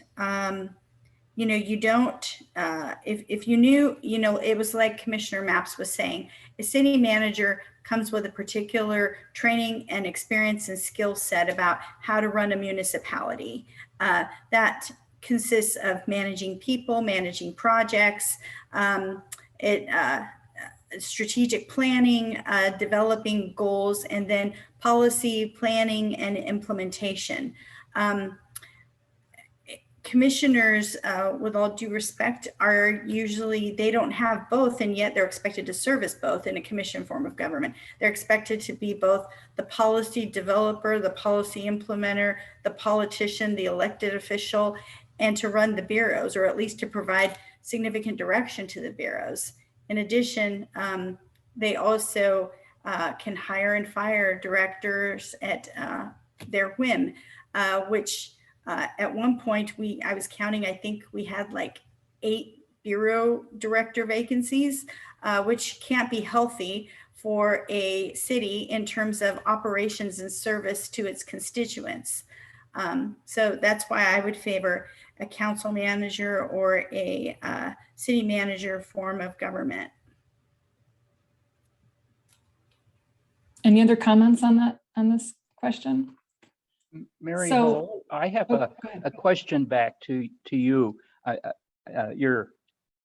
you don't, if you knew, it was like Commissioner Maps was saying, a city manager comes with a particular training and experience and skill set about how to run a municipality. That consists of managing people, managing projects, strategic planning, developing goals, and then policy planning and implementation. Commissioners, with all due respect, are usually, they don't have both, and yet they're expected to serve as both in a commission form of government. They're expected to be both the policy developer, the policy implementer, the politician, the elected official. and to run the bureaus, or at least to provide significant direction to the bureaus. In addition, they also can hire and fire directors at their whim, which at one point I was counting, I think we had like 8 bureau director vacancies, which can't be healthy for a city in terms of operations and service to its constituents. So that's why I would favor a council manager or a city manager form of government. Any other comments on that, on this question? Mary So- Hall, I have Oh, go ahead. a question back to you.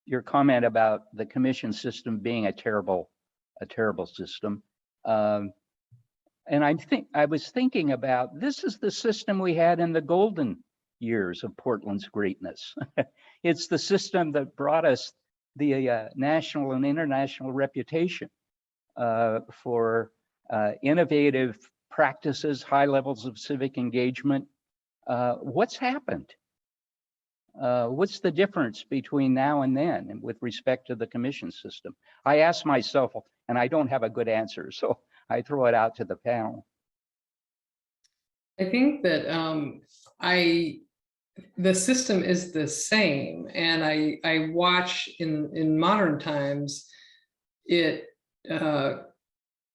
Your comment about the commission system being a terrible system. And I was thinking about, this is the system we had in the golden years of Portland's greatness. It's the system that brought us the national and international reputation for innovative practices, high levels of civic engagement. What's happened? What's the difference between now and then and with respect to the commission system? I ask myself, and I don't have a good answer, so I throw it out to the panel. I think that the system is the same, and I watch in modern times it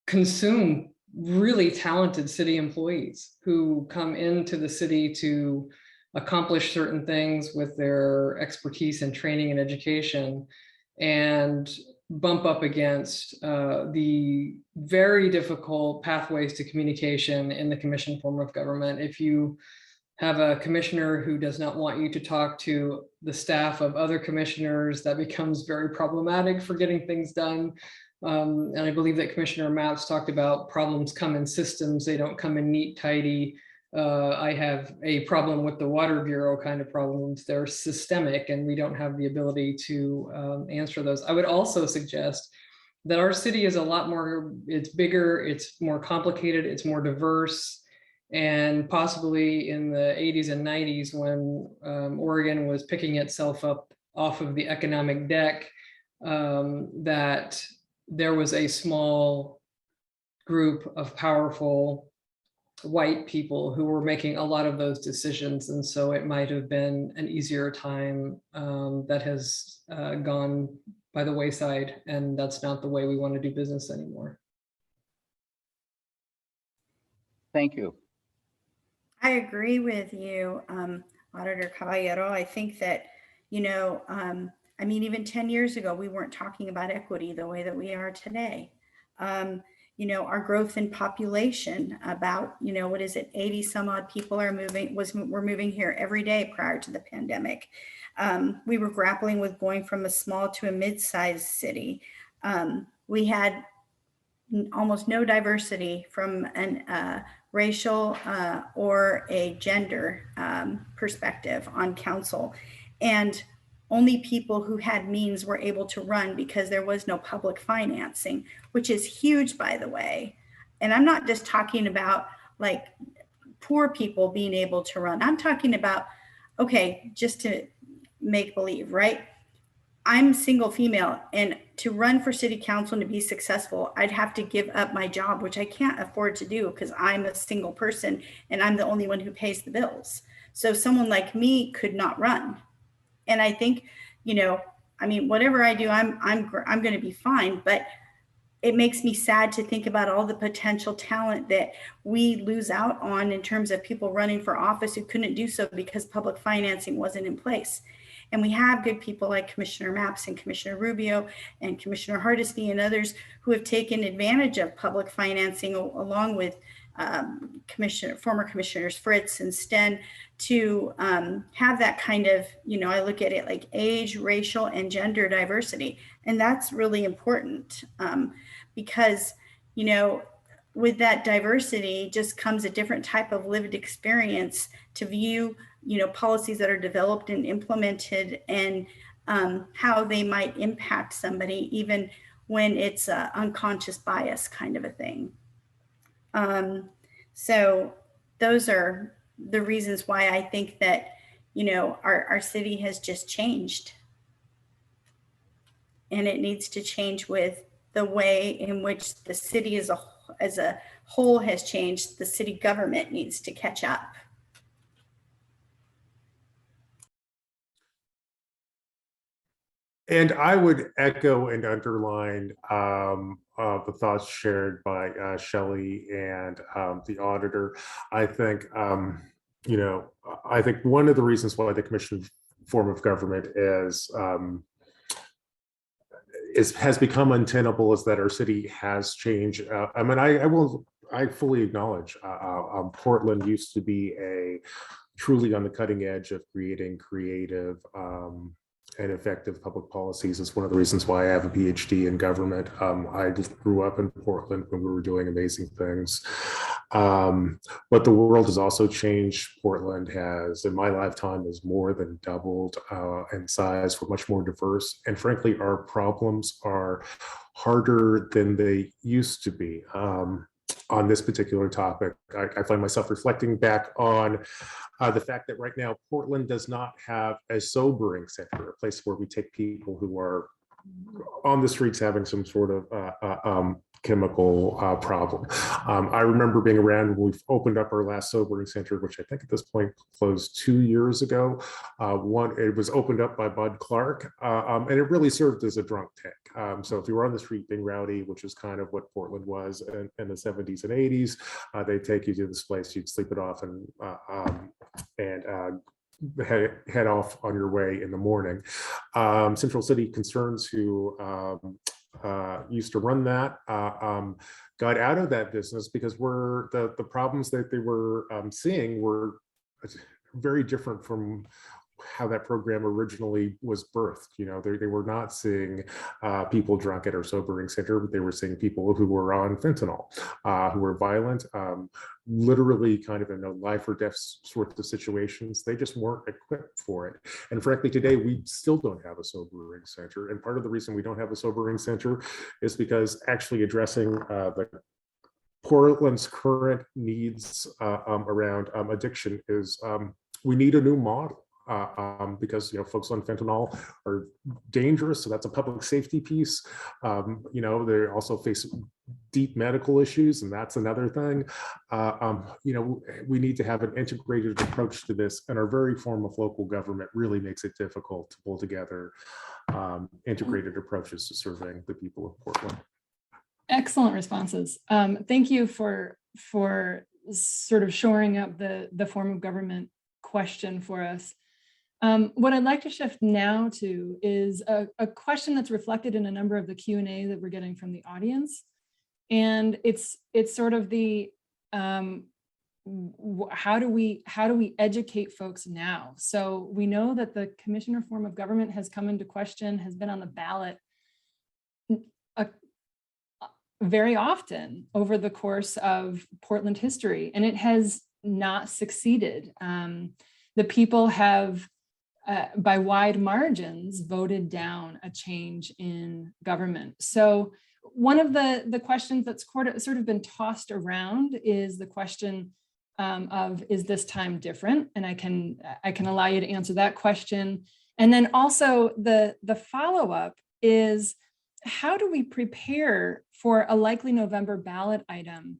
consume really talented city employees who come into the city to accomplish certain things with their expertise and training and education, and bump up against the very difficult pathways to communication in the commission form of government. If you have a commissioner who does not want you to talk to the staff of other commissioners, that becomes very problematic for getting things done. And I believe that Commissioner Mapps talked about problems come in systems, they don't come in neat, tidy. I have a problem with the Water Bureau kind of problems. They're systemic and we don't have the ability to answer those. I would also suggest that our city is a lot more, it's bigger, it's more complicated, it's more diverse. And possibly in the 80s and 90s when Oregon was picking itself up off of the economic deck, that there was a small group of powerful white people who were making a lot of those decisions. And so it might have been an easier time that has gone by the wayside. And that's not the way we want to do business anymore. Thank you. I agree with you, Auditor Caballero. I think that, you know, I mean, even 10 years ago, we weren't talking about equity the way that we are today. You know, our growth in population, about, you know, what is it, 80 some odd people are moving, were moving here every day prior to the pandemic. We were grappling with going from a small to a mid-sized city. We had almost no diversity from an racial or a gender perspective on council. And only people who had means were able to run because there was no public financing, which is huge, by the way. And I'm not just talking about like poor people being able to run. I'm talking about, okay, just to make believe, right? I'm single female, and to run for city council and to be successful, I'd have to give up my job, which I can't afford to do because I'm a single person and I'm the only one who pays the bills. So someone like me could not run. And I think, you know, I mean, whatever I do, I'm going to be fine. But it makes me sad to think about all the potential talent that we lose out on in terms of people running for office who couldn't do so because public financing wasn't in place. And we have good people like Commissioner Mapps and Commissioner Rubio and Commissioner Hardesty and others who have taken advantage of public financing, along with former Commissioners Fritz and Sten, to have that kind of, you know, I look at it like age, racial, and gender diversity. And that's really important because, you know, with that diversity just comes a different type of lived experience to view, you know, policies that are developed and implemented, and how they might impact somebody, even when it's unconscious bias kind of a thing. So those are the reasons why I think that, you know, our city has just changed. And it needs to change with the way in which the city as a whole has changed. The city government needs to catch up. And I would echo and underline the thoughts shared by Shelli and the auditor. I think, you know, I think one of the reasons why the commission form of government has become untenable is that our city has changed. I mean, I fully acknowledge Portland used to be truly on the cutting edge of creating creative and effective public policies. Is one of the reasons why I have a PhD in government. I grew up in Portland when we were doing amazing things. But the world has also changed. Portland has, in my lifetime, has more than doubled in size. We're much more diverse. And frankly, our problems are harder than they used to be. On this particular topic, I find myself reflecting back on the fact that right now Portland does not have a sobering center, a place where we take people who are on the streets having some sort of chemical problem. I remember being around when we've opened up our last sobering center, which I think at this point closed 2 years ago. It was opened up by Bud Clark, and it really served as a drunk tank. So if you were on the street being rowdy, which is kind of what Portland was in the 70s and 80s, they'd take you to this place, you'd sleep it off and head off on your way in the morning. Central City Concerns, who used to run that, got out of that business because the problems that they were seeing were very different from how that program originally was birthed. You know, they were not seeing people drunk at our sobering center, but they were seeing people who were on fentanyl, who were violent, literally kind of in a life or death sorts of situations. They just weren't equipped for it. And frankly, today we still don't have a sobering center. And part of the reason we don't have a sobering center is because actually addressing the Portland's current needs around addiction is we need a new model. Because, you know, folks on fentanyl are dangerous, so that's a public safety piece. You know, they also face deep medical issues, and that's another thing. You know, we need to have an integrated approach to this, and our very form of local government really makes it difficult to pull together integrated approaches to serving the people of Portland. Excellent responses. Thank you for sort of shoring up the form of government question for us. What I'd like to shift now to is a question that's reflected in a number of the Q&A that we're getting from the audience. And it's sort of the, how do we educate folks now? So we know that the commissioner form of government has come into question, has been on the ballot very often over the course of Portland history, and it has not succeeded. The people have, by wide margins, voted down a change in government. So one of the questions that's sort of been tossed around is the question of, is this time different? And I can allow you to answer that question. And then also the follow-up is, how do we prepare for a likely November ballot item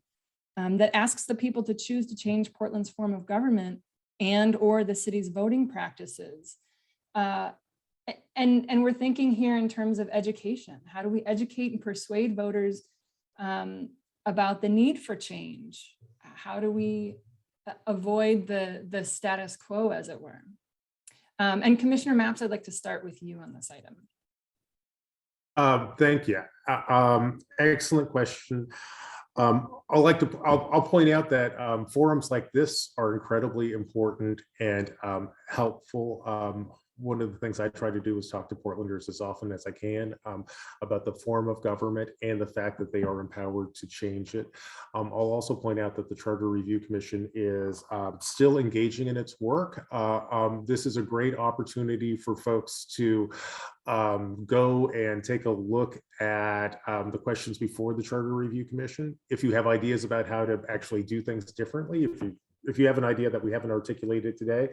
that asks the people to choose to change Portland's form of government and or the city's voting practices? And we're thinking here in terms of education. How do we educate and persuade voters about the need for change? How do we avoid the status quo, as it were? And Commissioner Mapps, I'd like to start with you on this item. Thank you. Excellent question. I'll point out that forums like this are incredibly important and helpful. One of the things I try to do is talk to Portlanders as often as I can about the form of government and the fact that they are empowered to change it. I'll also point out that the Charter Review Commission is still engaging in its work. This is a great opportunity for folks to go and take a look at the questions before the Charter Review Commission. If you have ideas about how to actually do things differently, if you if you have an idea that we haven't articulated today,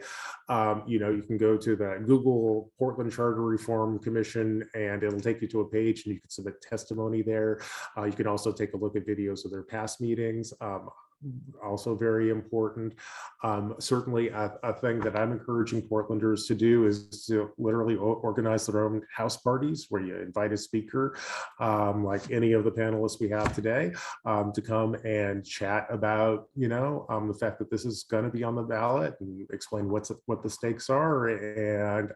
you can go to the Google Portland Charter Reform Commission, and it'll take you to a page, and you can submit testimony there. You can also take a look at videos of their past meetings. Also very important. Certainly a thing that I'm encouraging Portlanders to do is to literally organize their own house parties where you invite a speaker, like any of the panelists we have today, to come and chat about, the fact that this is going to be on the ballot, and explain what the stakes are, and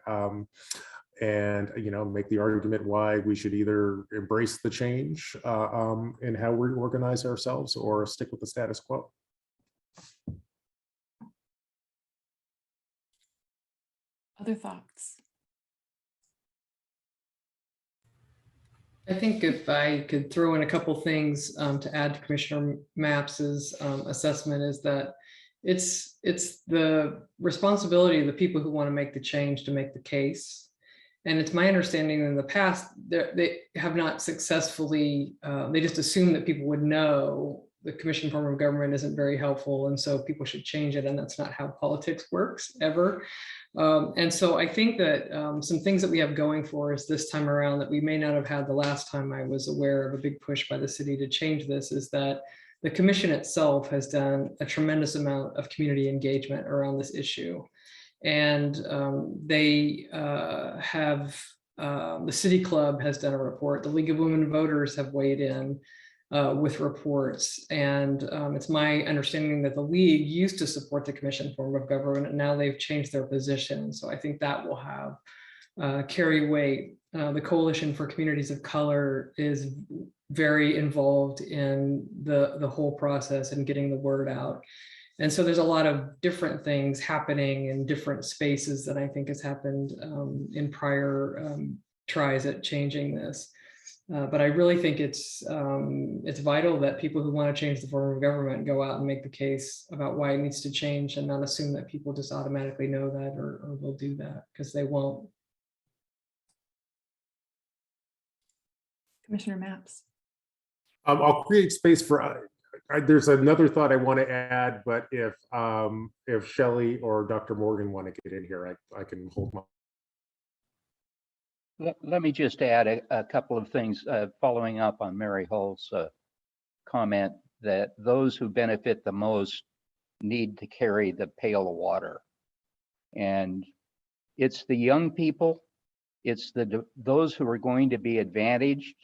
make the argument why we should either embrace the change in how we organize ourselves, or stick with the status quo. Other thoughts? I think if I could throw in a couple things to add to Commissioner Mapps's assessment, is that it's the responsibility of the people who want to make the change to make the case. And it's my understanding in the past, they have not successfully, they just assume that people would know the commission form of government isn't very helpful, and so people should change it. And that's not how politics works, ever. And so I think that some things that we have going for us this time around that we may not have had the last time I was aware of a big push by the city to change this, is that the commission itself has done a tremendous amount of community engagement around this issue. And they have, the City Club has done a report, the League of Women Voters have weighed in with reports. And it's my understanding that the League used to support the commission form of government, and now they've changed their position. So I think that will have carry weight. The Coalition for Communities of Color is very involved in the whole process and getting the word out. And so there's a lot of different things happening in different spaces that I think has happened in prior tries at changing this. But I really think it's vital that people who want to change the form of government go out and make the case about why it needs to change, and not assume that people just automatically know that or will do that, because they won't. Commissioner Mapps. I'll create space for, there's another thought I want to add, but if Shelly or Dr. Morgan want to get in here, I can hold my. Let me just add a couple of things following up on Mary Hull's comment that those who benefit the most need to carry the pail of water. And it's the young people, it's those who are going to be advantaged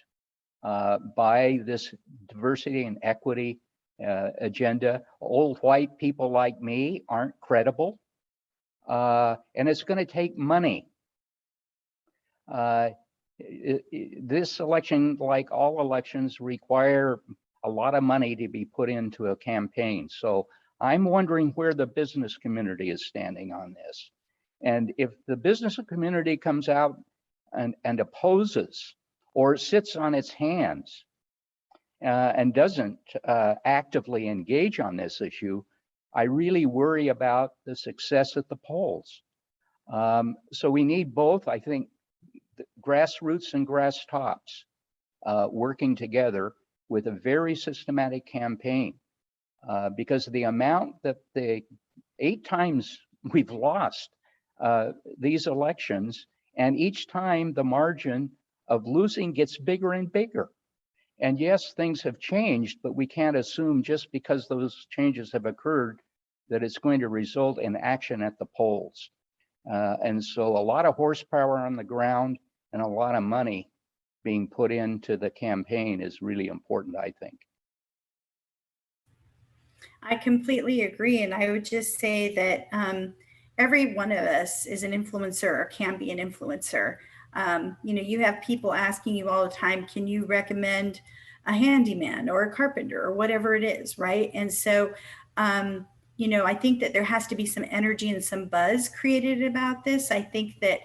by this diversity and equity agenda. Old white people like me aren't credible, and it's going to take money. This election, like all elections, require a lot of money to be put into a campaign. So I'm wondering where the business community is standing on this. And if the business community comes out and opposes or sits on its hands and doesn't actively engage on this issue, I really worry about the success at the polls. So we need both, I think, grassroots and grass tops working together with a very systematic campaign, because the amount that 8 times we've lost these elections, and each time the margin of losing gets bigger and bigger. And yes, things have changed, but we can't assume just because those changes have occurred that it's going to result in action at the polls. And so a lot of horsepower on the ground and a lot of money being put into the campaign is really important, I think. I completely agree. And I would just say that every one of us is an influencer or can be an influencer. You have people asking you all the time, can you recommend a handyman or a carpenter or whatever it is, right? And so, I think that there has to be some energy and some buzz created about this. I think that,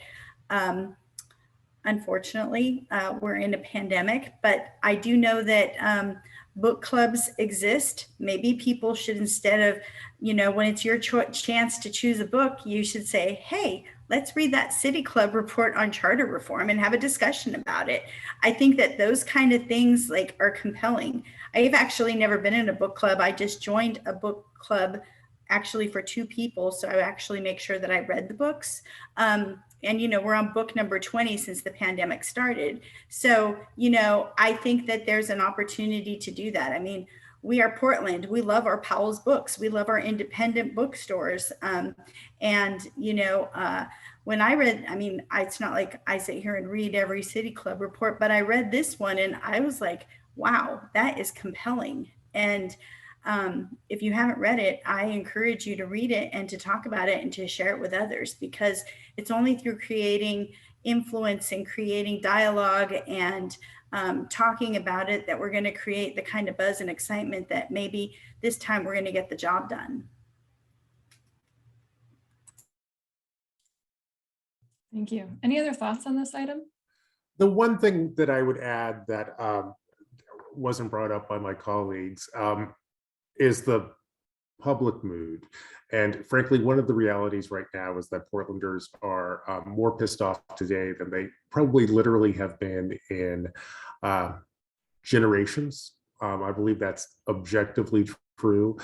unfortunately, we're in a pandemic, but I do know that book clubs exist. Maybe people should, instead of, when it's your chance to choose a book, you should say, hey, let's read that City Club report on charter reform and have a discussion about it. I think that those kind of things are compelling. I've actually never been in a book club. I just joined a book club actually for 2 people. So I actually make sure that I read the books. And, you know, we're on book number 20 since the pandemic started. So, you know, I think that there's an opportunity to do that. I mean, we are Portland. We love our Powell's books. We love our independent bookstores. And, you know, when I read, I mean, it's not like I sit here and read every City Club report, but I read this one and I was like, wow, that is compelling. And if you haven't read it, I encourage you to read it and to talk about it and to share it with others, because it's only through creating influence and creating dialogue and talking about it that we're going to create the kind of buzz and excitement that maybe this time we're going to get the job done. Thank you. Any other thoughts on this item? The one thing that I would add that wasn't brought up by my colleagues is the public mood. And frankly, one of the realities right now is that Portlanders are more pissed off today than they probably literally have been in generations. I believe that's objectively true.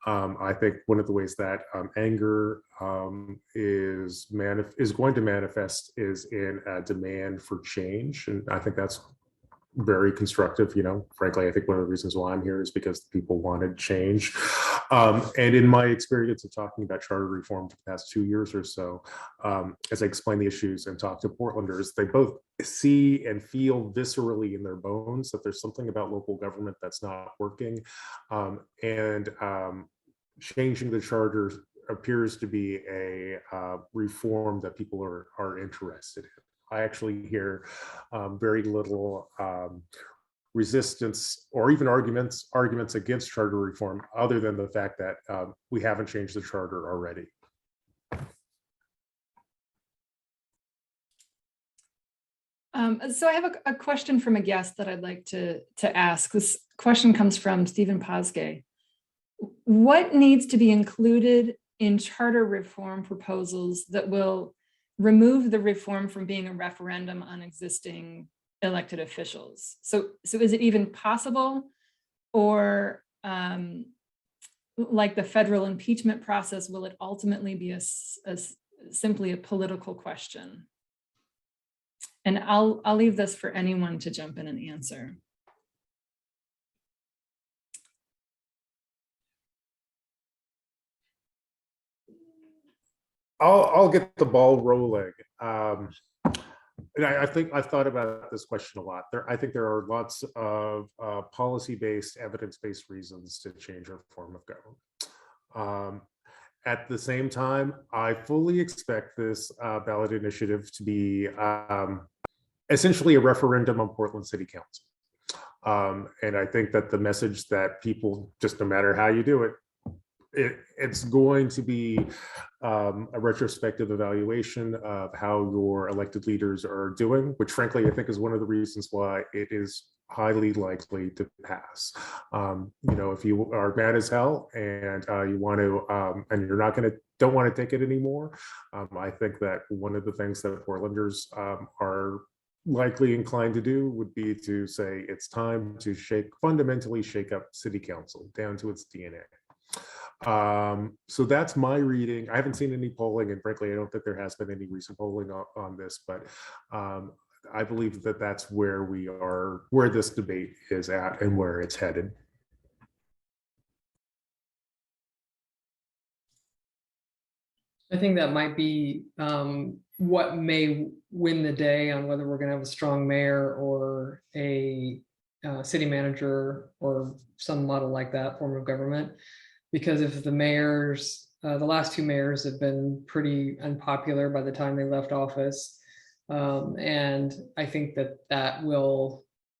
I think one of the ways that anger is going to manifest is in a demand for change. And I think that's very constructive. You know, frankly, I think one of the reasons why I'm here is because people wanted change. And in my experience of talking about charter reform for the past 2 years or so, as I explain the issues and talk to Portlanders, they both see and feel viscerally in their bones that there's something about local government that's not working. Changing the charter appears to be a reform that people are interested in. I actually hear very little resistance or even arguments against charter reform, other than the fact that we haven't changed the charter already. So I have a question from a guest that I'd like to ask. This question comes from Stephen Posgay. What needs to be included in charter reform proposals that will remove the reform from being a referendum on existing elected officials? So is it even possible, or like the federal impeachment process, will it ultimately be simply a political question? And I'll leave this for anyone to jump in and answer. I'll get the ball rolling. And I think I've thought about this question a lot. I think there are lots of policy-based, evidence-based reasons to change our form of government. At the same time, I fully expect this ballot initiative to be essentially a referendum on Portland City Council. And I think that the message that people, just no matter how you do it, it's going to be a retrospective evaluation of how your elected leaders are doing, which frankly, I think is one of the reasons why it is highly likely to pass. You know, if you are mad as hell and you want to, and you're don't want to take it anymore, I think that one of the things that Portlanders are likely inclined to do would be to say it's time to fundamentally shake up City Council down to its DNA. So that's my reading. I haven't seen any polling, and frankly, I don't think there has been any recent polling on this, but I believe that that's where we are, where this debate is at and where it's headed. I think that might be what may win the day on whether we're going to have a strong mayor or a city manager or some model like that form of government. Because if the mayors, the last 2 mayors have been pretty unpopular by the time they left office. And I think that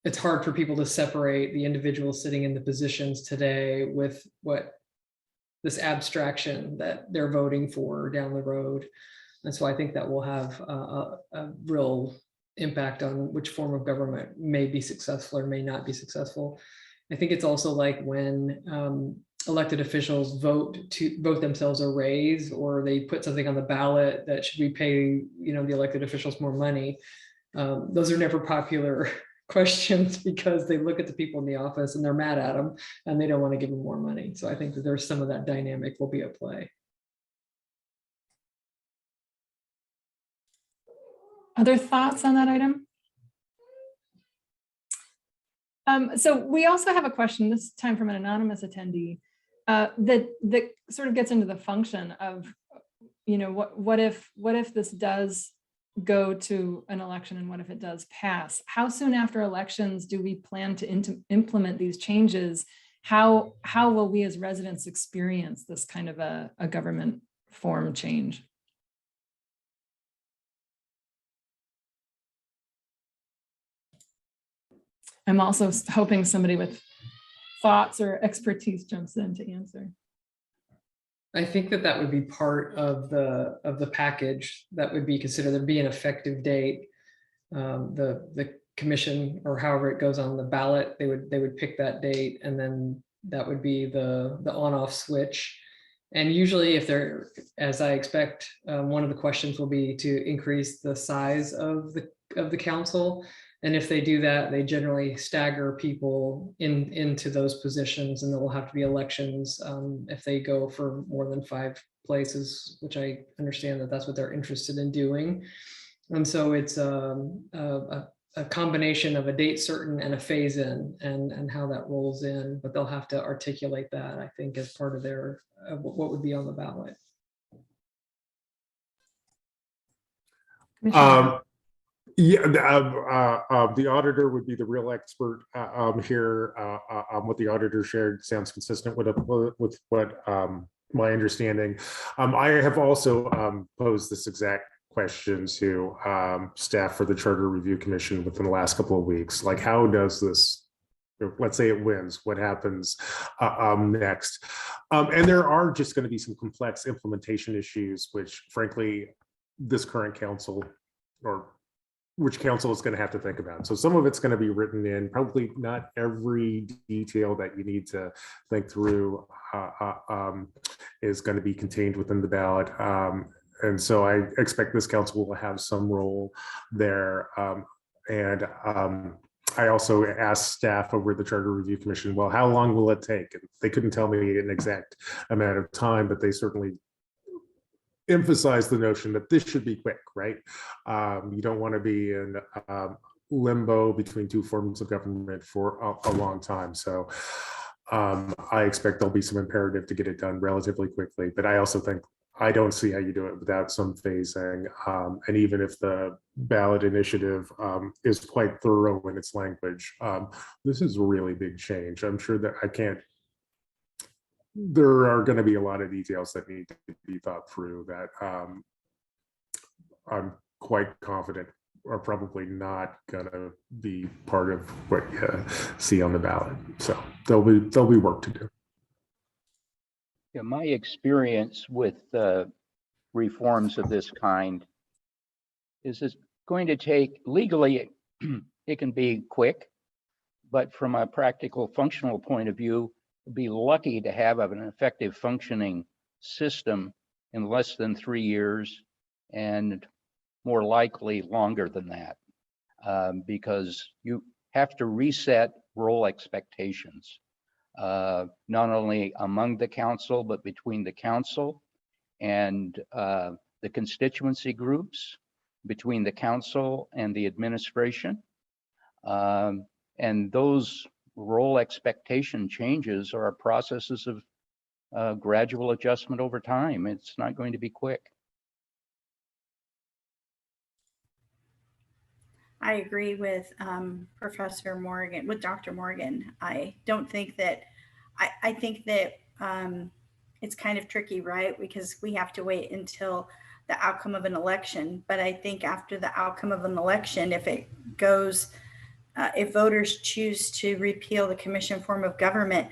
it's hard for people to separate the individuals sitting in the positions today with what this abstraction that they're voting for down the road. And so I think that will have a real impact on which form of government may be successful or may not be successful. I think it's also like when elected officials vote themselves a raise, or they put something on the ballot that should we pay, the elected officials more money. Those are never popular questions because they look at the people in the office and they're mad at them and they don't want to give them more money. So I think that there's some of that dynamic will be at play. Other thoughts on that item? So we also have a question this time from an anonymous attendee that sort of gets into the function of, you know, what if this does go to an election and what if it does pass? How soon after elections do we plan to implement these changes? How will we as residents experience this kind of a government form change? I'm also hoping somebody with thoughts or expertise jumps in to answer. I think that that would be part of the package that would be considered. There'd be an effective date. The commission, or however it goes on the ballot, they would pick that date, and then that would be the on-off switch. And usually, if they're, as I expect, one of the questions will be to increase the size of the council. And if they do that, they generally stagger people into those positions, and there will have to be elections if they go for more than 5 places, which I understand that that's what they're interested in doing. And so it's a combination of a date certain and a phase in, and how that rolls in, but they'll have to articulate that, I think, as part of their what would be on the ballot. Yeah, the auditor would be the real expert here. What the auditor shared sounds consistent with what my understanding. I have also posed this exact question to staff for the Charter Review Commission within the last couple of weeks. Like, how does this, let's say it wins, what happens next? And there are just going to be some complex implementation issues, which frankly, this current council, or which council is going to have to think about. So some of it's going to be written in, probably not every detail that you need to think through is going to be contained within the ballot. And so I expect this council will have some role there. I also asked staff over the Charter Review Commission, well, how long will it take? And they couldn't tell me an exact amount of time, but they certainly emphasize the notion that this should be quick, right? You don't want to be in limbo between 2 forms of government for a long time. So I expect there'll be some imperative to get it done relatively quickly, but I also think I don't see how you do it without some phasing. And even if the ballot initiative is quite thorough in its language, this is a really big change. I'm sure that there are going to be a lot of details that need to be thought through that I'm quite confident are probably not going to be part of what you see on the ballot. So there'll be work to do. Yeah, my experience with reforms of this kind is it's going to take, legally, it can be quick, but from a practical functional point of view, be lucky to have an effective functioning system in less than 3 years, and more likely longer than that, because you have to reset role expectations, not only among the council, but between the council and the constituency groups, between the council and the administration. And those role expectation changes are processes of gradual adjustment over time. It's not going to be quick. I agree with Professor Morgan, with Dr. Morgan. I don't think that, I think that it's kind of tricky, right? Because we have to wait until the outcome of an election. But I think after the outcome of an election, if it goes, if voters choose to repeal the commission form of government,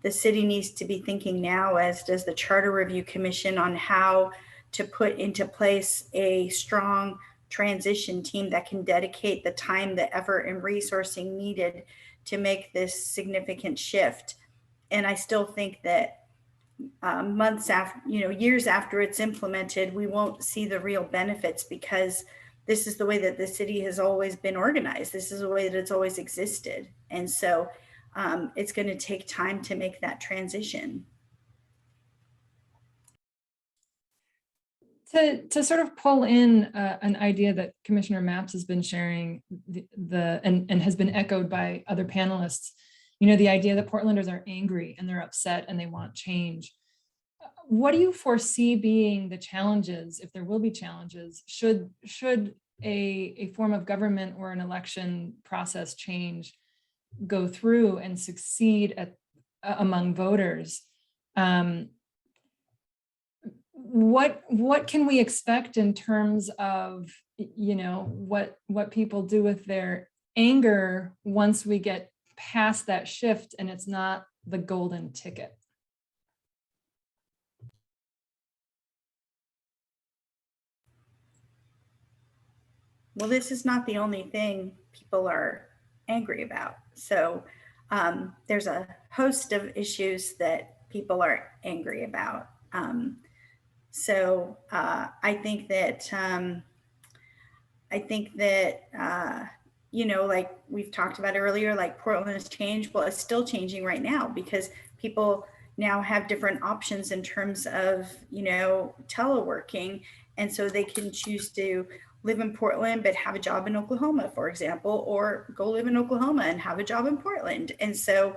the city needs to be thinking now, as does the Charter Review Commission, on how to put into place a strong transition team that can dedicate the time, the effort, and resourcing needed to make this significant shift. And I still think that months after, years after it's implemented, we won't see the real benefits, because this is the way that the city has always been organized. This is the way that it's always existed. And so it's going to take time to make that transition. To sort of pull in an idea that Commissioner Mapps has been sharing and has been echoed by other panelists, you know, the idea that Portlanders are angry and they're upset and they want change. What do you foresee being the challenges, if there will be challenges, should a form of government or an election process change go through and succeed among voters? What can we expect in terms of, you know, what people do with their anger once we get past that shift and it's not the golden ticket? Well, this is not the only thing people are angry about. So there's a host of issues that people are angry about. I think that you know, like we've talked about earlier, like Portland has changed. Well, it's still changing right now because people now have different options in terms of, you know, teleworking. And so they can choose to live in Portland, but have a job in Oklahoma, for example, or go live in Oklahoma and have a job in Portland. And so,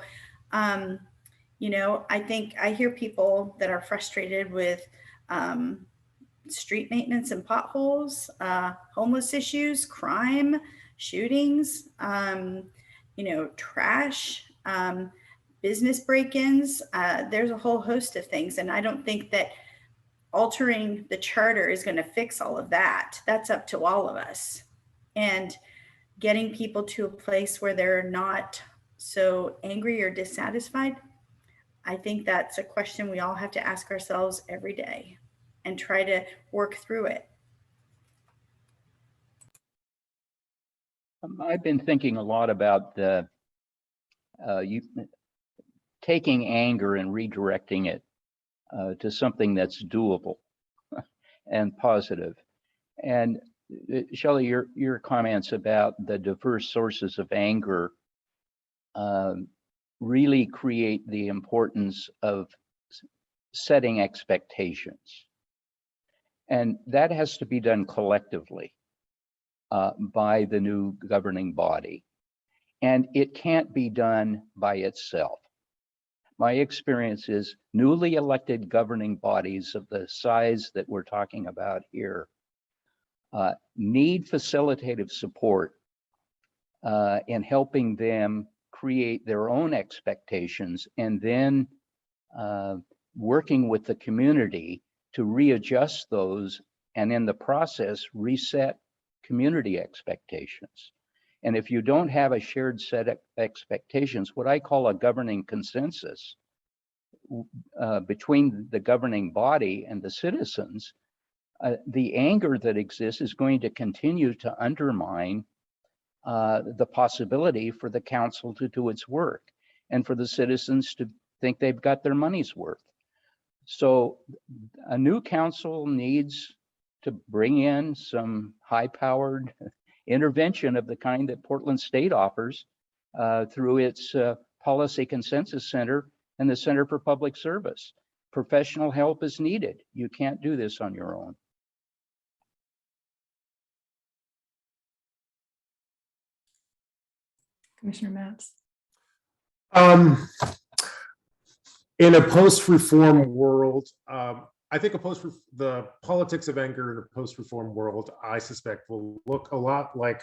you know, I think I hear people that are frustrated with street maintenance and potholes, homeless issues, crime, shootings, you know, trash, business break-ins. There's a whole host of things. And I don't think that altering the charter is going to fix all of that. That's up to all of us. And getting people to a place where they're not so angry or dissatisfied, I think that's a question we all have to ask ourselves every day and try to work through it. I've been thinking a lot about taking anger and redirecting it to something that's doable and positive. And Shelly, your comments about the diverse sources of anger really create the importance of setting expectations. And that has to be done collectively by the new governing body. And it can't be done by itself. My experience is newly elected governing bodies of the size that we're talking about here need facilitative support in helping them create their own expectations and then working with the community to readjust those and in the process reset community expectations. And if you don't have a shared set of expectations, what I call a governing consensus between the governing body and the citizens, the anger that exists is going to continue to undermine the possibility for the council to do its work and for the citizens to think they've got their money's worth. So a new council needs to bring in some high-powered intervention of the kind that Portland State offers through its Policy Consensus Center and the Center for Public Service. Professional help is needed. You can't do this on your own. Commissioner Mapps. In a post-reform world, I think the politics of anger in a post-reform world, I suspect, will look a lot like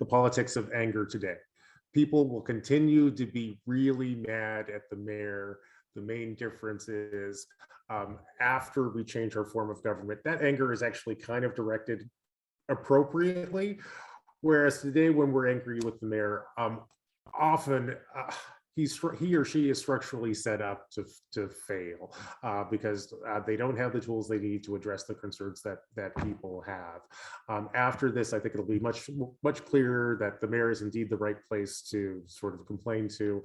the politics of anger today. People will continue to be really mad at the mayor. The main difference is after we change our form of government, that anger is actually kind of directed appropriately. Whereas today, when we're angry with the mayor, often he or she is structurally set up to fail because they don't have the tools they need to address the concerns that people have. After this, I think it'll be much clearer that the mayor is indeed the right place to sort of complain to.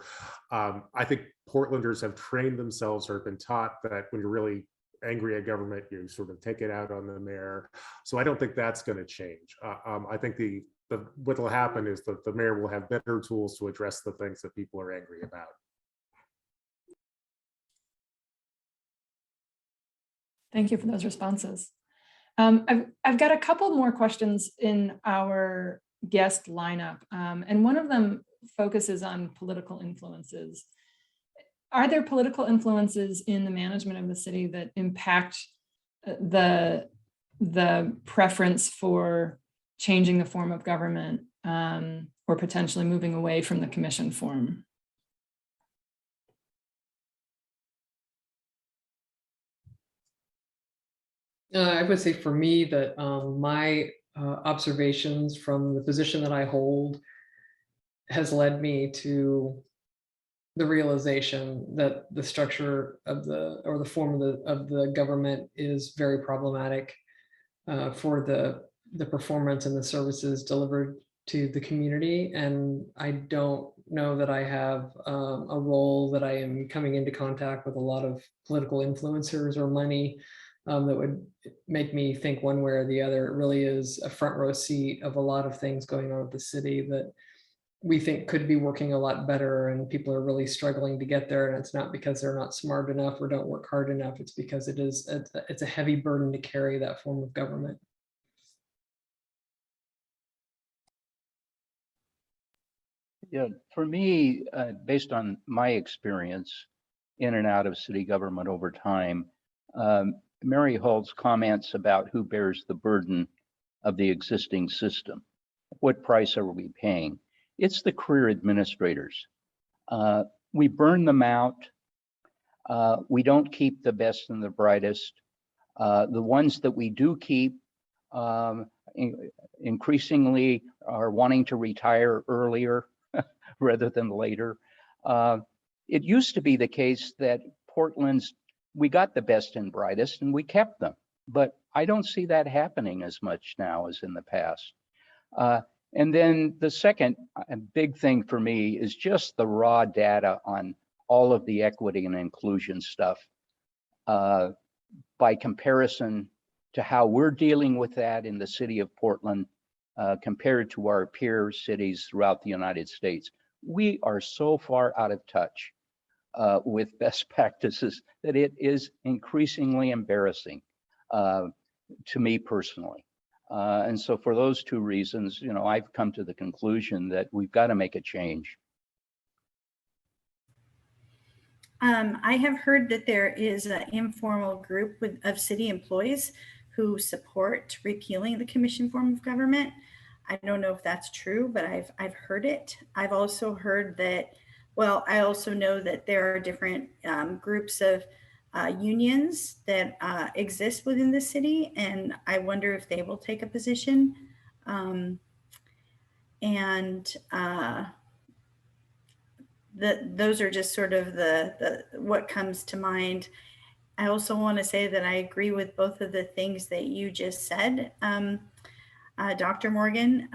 I think Portlanders have trained themselves or been taught that when you're really angry at government, you sort of take it out on the mayor. So I don't think that's going to change. I think what will happen is that the mayor will have better tools to address the things that people are angry about. Thank you for those responses. I've got a couple more questions in our guest lineup, and one of them focuses on political influences. Are there political influences in the management of the city that impact the preference for changing the form of government, or potentially moving away from the commission form? I would say for me that my observations from the position that I hold has led me to the realization that the structure of the form of the government is very problematic for the performance and the services delivered to the community. And I don't know that I have a role that I am coming into contact with a lot of political influencers or money that would make me think one way or the other. It really is a front row seat of a lot of things going on with the city that we think could be working a lot better, and people are really struggling to get there. And it's not because they're not smart enough or don't work hard enough. It's because it's a heavy burden to carry that form of government. Yeah, for me, based on my experience in and out of city government over time, Mary Hull's comments about who bears the burden of the existing system, what price are we paying? It's the career administrators. We burn them out. We don't keep the best and the brightest. The ones that we do keep increasingly are wanting to retire earlier rather than later. It used to be the case that we got the best and brightest and we kept them, but I don't see that happening as much now as in the past. And then the second big thing for me is just the raw data on all of the equity and inclusion stuff by comparison to how we're dealing with that in the city of Portland compared to our peer cities throughout the United States. We are so far out of touch with best practices that it is increasingly embarrassing to me personally. And so for those two reasons, I've come to the conclusion that we've got to make a change. I have heard that there is an informal group of city employees who support repealing the commission form of government. I don't know if that's true, but I've heard it. I've also heard that, well, I also know that there are different groups of unions that exist within the city, and I wonder if they will take a position. Those are just sort of the what comes to mind. I also want to say that I agree with both of the things that you just said, Dr. Morgan.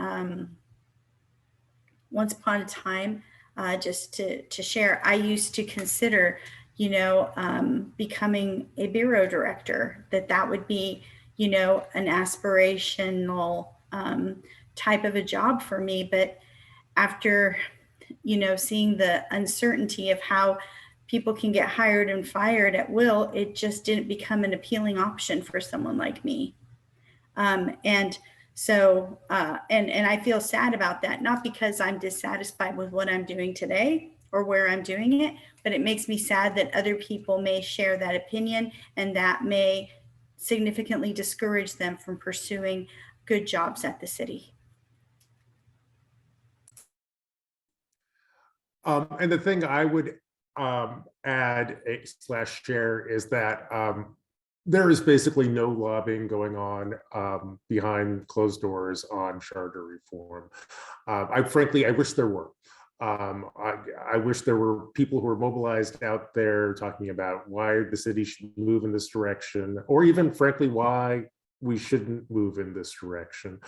Once upon a time, just to share, I used to consider, becoming a bureau director, that would be, an aspirational type of a job for me. But after, seeing the uncertainty of how people can get hired and fired at will, it just didn't become an appealing option for someone like me. And I feel sad about that, not because I'm dissatisfied with what I'm doing today or where I'm doing it, but it makes me sad that other people may share that opinion, and that may significantly discourage them from pursuing good jobs at the city. And the thing I would add / share is that there is basically no lobbying going on behind closed doors on charter reform. Frankly, I wish there were. I wish there were people who are mobilized out there talking about why the city should move in this direction, or even frankly, why we shouldn't move in this direction.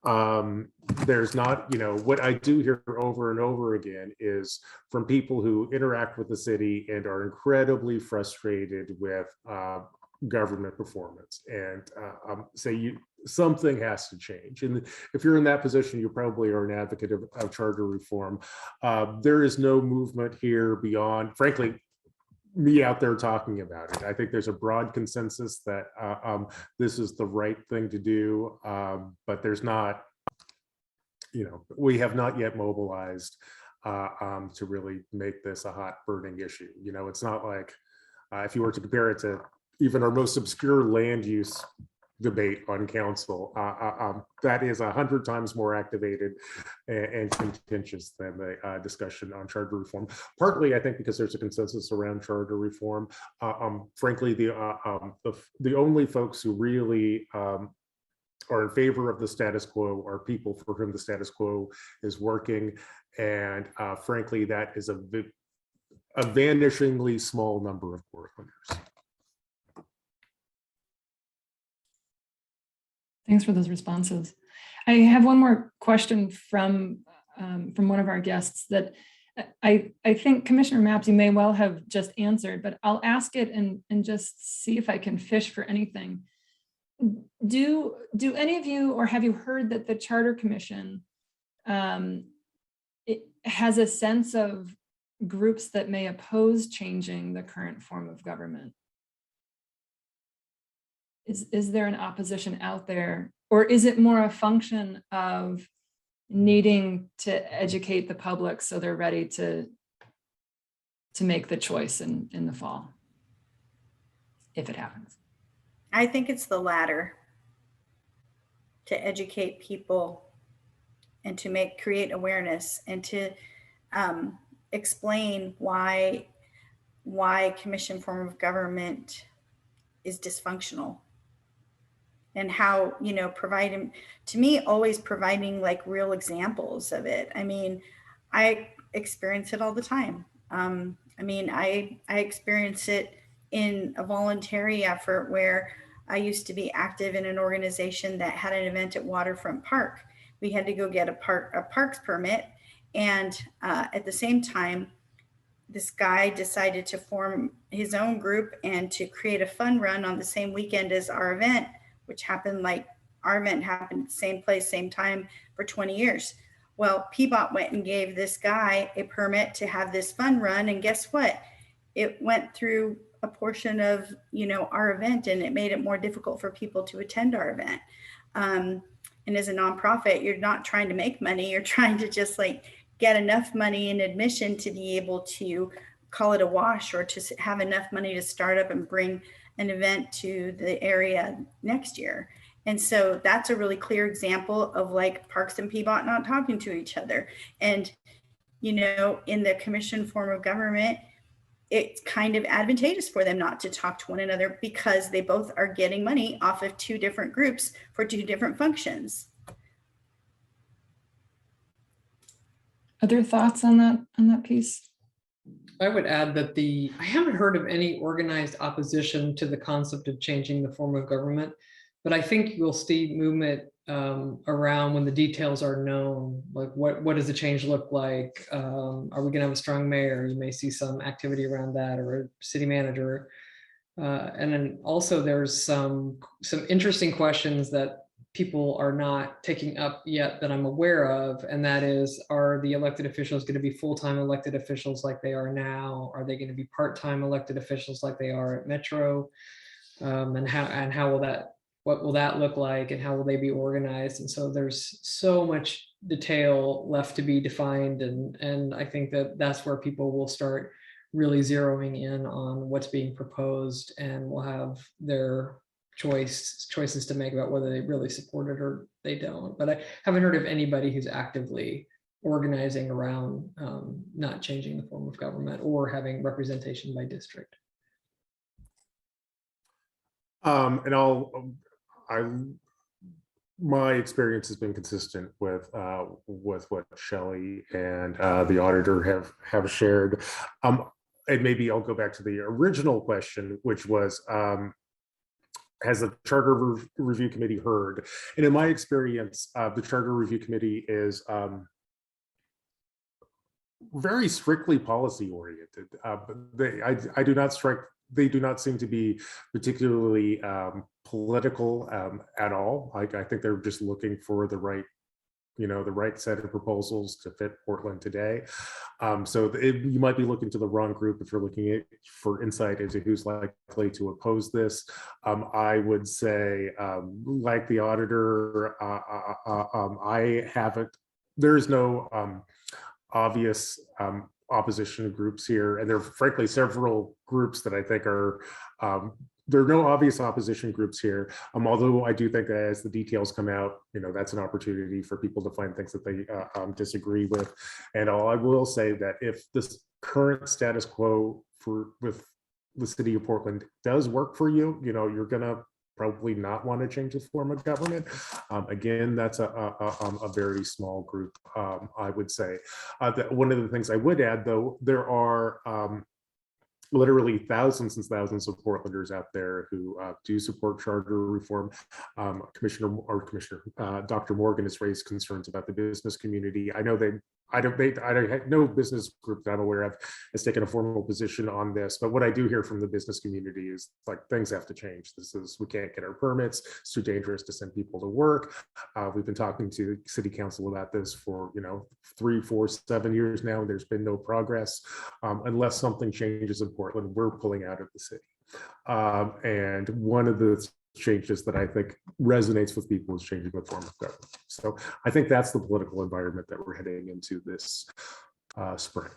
There's not, what I do hear over and over again is from people who interact with the city and are incredibly frustrated with government performance and say something has to change. And if you're in that position, you probably are an advocate of charter reform. There is no movement here beyond, frankly, me out there talking about it. I think there's a broad consensus that this is the right thing to do, but there's not, we have not yet mobilized to really make this a hot burning issue. It's not like if you were to compare it to even our most obscure land use debate on council, that is 100 times more activated and contentious than the discussion on charter reform. Partly, I think, because there's a consensus around charter reform. Frankly, the only folks who really are in favor of the status quo are people for whom the status quo is working, and frankly, that is a vanishingly small number of Portlanders. Thanks for those responses. I have one more question from one of our guests that I think Commissioner Mapps, you may well have just answered, but I'll ask it and just see if I can fish for anything. Do any of you, or have you heard that the Charter Commission it has a sense of groups that may oppose changing the current form of government? Is there an opposition out there, or is it more a function of needing to educate the public so they're ready to make the choice in the fall, if it happens? I think it's the latter, to educate people and to create awareness and to explain why commission form of government is dysfunctional, and how, providing, to me, always providing like real examples of it. I mean, I experience it all the time. I experience it in a voluntary effort where I used to be active in an organization that had an event at Waterfront Park. We had to go get a parks permit. And at the same time, this guy decided to form his own group and to create a fun run on the same weekend as our event, which happened our event happened at the same place, same time for 20 years. Well, PBOT went and gave this guy a permit to have this fun run. And guess what? It went through a portion of, our event, and it made it more difficult for people to attend our event. And as a nonprofit, you're not trying to make money. You're trying to just get enough money in admission to be able to call it a wash, or to have enough money to start up and bring an event to the area next year. And so that's a really clear example of Parks and PBOT not talking to each other. And, in the commission form of government, it's kind of advantageous for them not to talk to one another, because they both are getting money off of two different groups for two different functions. Other thoughts on that piece? I would add that I haven't heard of any organized opposition to the concept of changing the form of government, but I think you'll see movement around when the details are known. Like what does the change look like? Are we gonna have a strong mayor? You may see some activity around that, or a city manager. And then also there's some interesting questions that people are not taking up yet that I'm aware of, and that is, are the elected officials going to be full-time elected officials like they are now? Are they going to be part-time elected officials like they are at Metro? And how will that, what will that look like, and how will they be organized? And so there's so much detail left to be defined, and I think that's where people will start really zeroing in on what's being proposed, and will have their choices to make about whether they really support it or they don't. But I haven't heard of anybody who's actively organizing around not changing the form of government or having representation by district. My experience has been consistent with what Shelly and the auditor have shared. And maybe I'll go back to the original question, which was, has the Charter Review Committee heard? And in my experience, the Charter Review Committee is very strictly policy oriented. I do not they do not seem to be particularly political at all. I think they're just looking for the right, the right set of proposals to fit Portland today. So you might be looking to the wrong group if you're looking for insight into who's likely to oppose this. I would say, like the auditor, I haven't, there's no obvious opposition groups here. And there are frankly several groups that I think are, there are no obvious opposition groups here. Although I do think that as the details come out, that's an opportunity for people to find things that they disagree with. And all I will say that if this current status quo with the city of Portland does work for you, you're gonna probably not want to change the form of government. Again, that's a very small group, I would say. One of the things I would add, though, there are literally thousands and thousands of Portlanders out there who do support charter reform. Commissioner Dr. Morgan has raised concerns about the business community. I know no business group that I'm aware of has taken a formal position on this, but what I do hear from the business community is like, things have to change. We can't get our permits. It's too dangerous to send people to work. We've been talking to city council about this for 3, 4, 7 years now, and there's been no progress. Unless something changes in Portland, we're pulling out of the city. And one of the changes that I think resonates with people is changing the form of government. So I think that's the political environment that we're heading into this spring.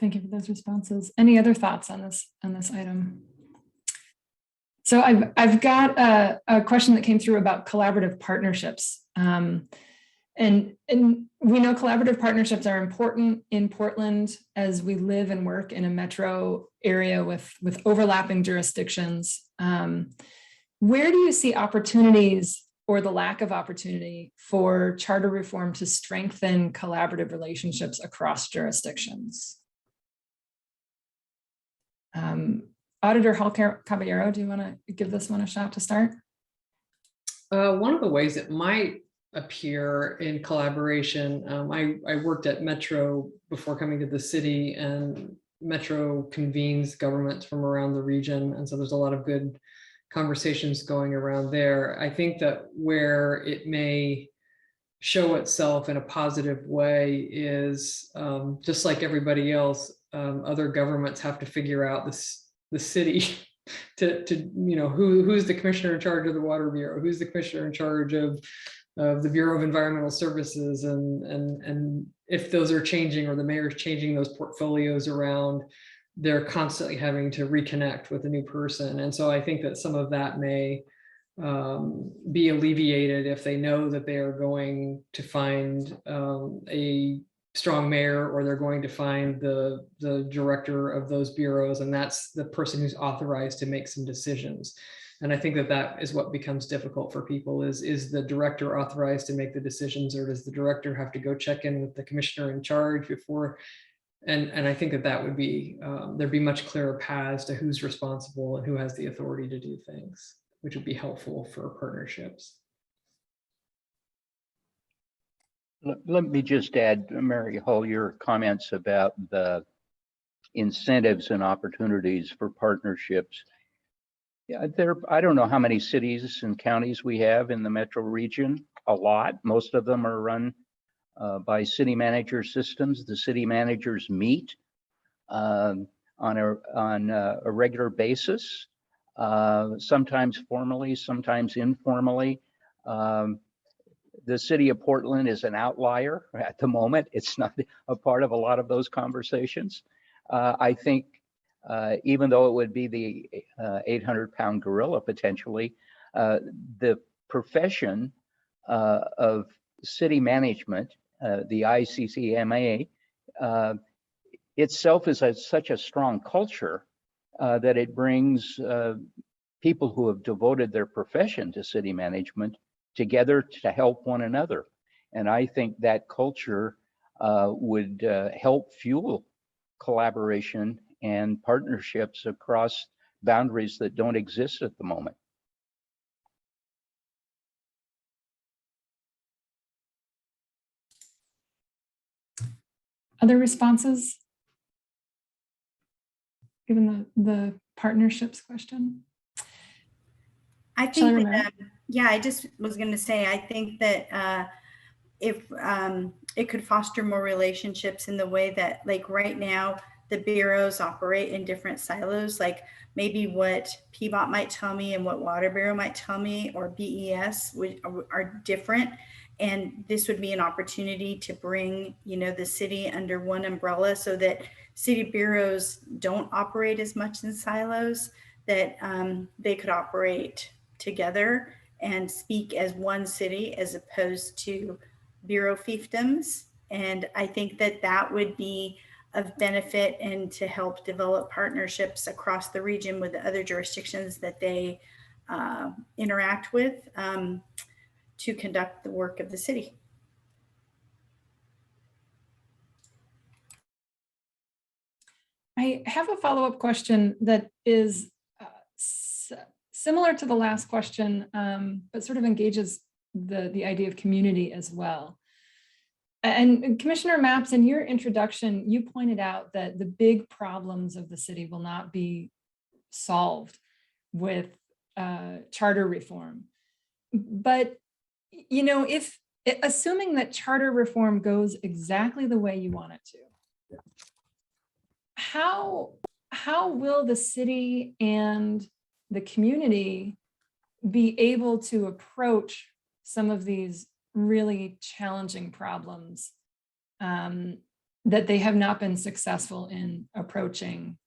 Thank you for those responses. Any other thoughts on this item? So I've got a question that came through about collaborative partnerships. And we know collaborative partnerships are important in Portland as we live and work in a metro area with overlapping jurisdictions. Where do you see opportunities or the lack of opportunity for charter reform to strengthen collaborative relationships across jurisdictions? Auditor Caballero, do you want to give this one a shot to start? One of the ways it might appear in collaboration, I worked at Metro before coming to the city, and Metro convenes governments from around the region, and so there's a lot of good conversations going around there. I think that where it may show itself in a positive way is just like everybody else, other governments have to figure out the city to who's the commissioner in charge of the Water Bureau, who's the commissioner in charge of the Bureau of Environmental Services, and if those are changing or the mayor's changing those portfolios around, they're constantly having to reconnect with a new person. And so I think that some of that may be alleviated if they know that they are going to find a strong mayor, or they're going to find the director of those bureaus, and that's the person who's authorized to make some decisions. And I think that is what becomes difficult for people is the director authorized to make the decisions, or does the director have to go check in with the commissioner in charge before? And I think that would be, there'd be much clearer paths to who's responsible and who has the authority to do things, which would be helpful for partnerships. Let me just add, Mary Hull, your comments about the incentives and opportunities for partnerships. Yeah, I don't know how many cities and counties we have in the metro region. A lot. Most of them are run by city manager systems. The city managers meet on a regular basis, sometimes formally, sometimes informally. The city of Portland is an outlier at the moment. It's not a part of a lot of those conversations. I think even though it would be the 800-pound gorilla potentially, the profession of city management, the ICCMA, itself is such a strong culture that it brings people who have devoted their profession to city management together to help one another. And I think that culture would help fuel collaboration and partnerships across boundaries that don't exist at the moment. Other responses? given the partnerships question? I Shelly think Romero? that, yeah, I just was going to say, I think that if it could foster more relationships in the way that, like right now, the bureaus operate in different silos, like maybe what PBOT might tell me and what Water Bureau might tell me, or BES are different. And this would be an opportunity to bring, the city under one umbrella so that city bureaus don't operate as much in silos, that they could operate together and speak as one city as opposed to bureau fiefdoms. And I think that that would be of benefit and to help develop partnerships across the region with the other jurisdictions that they interact with to conduct the work of the city. I have a follow-up question that is similar to the last question, but sort of engages the idea of community as well. And Commissioner Mapps, in your introduction, you pointed out that the big problems of the city will not be solved with charter reform. But, if assuming that charter reform goes exactly the way you want it to, how will the city and the community be able to approach some of these really challenging problems that they have not been successful in approaching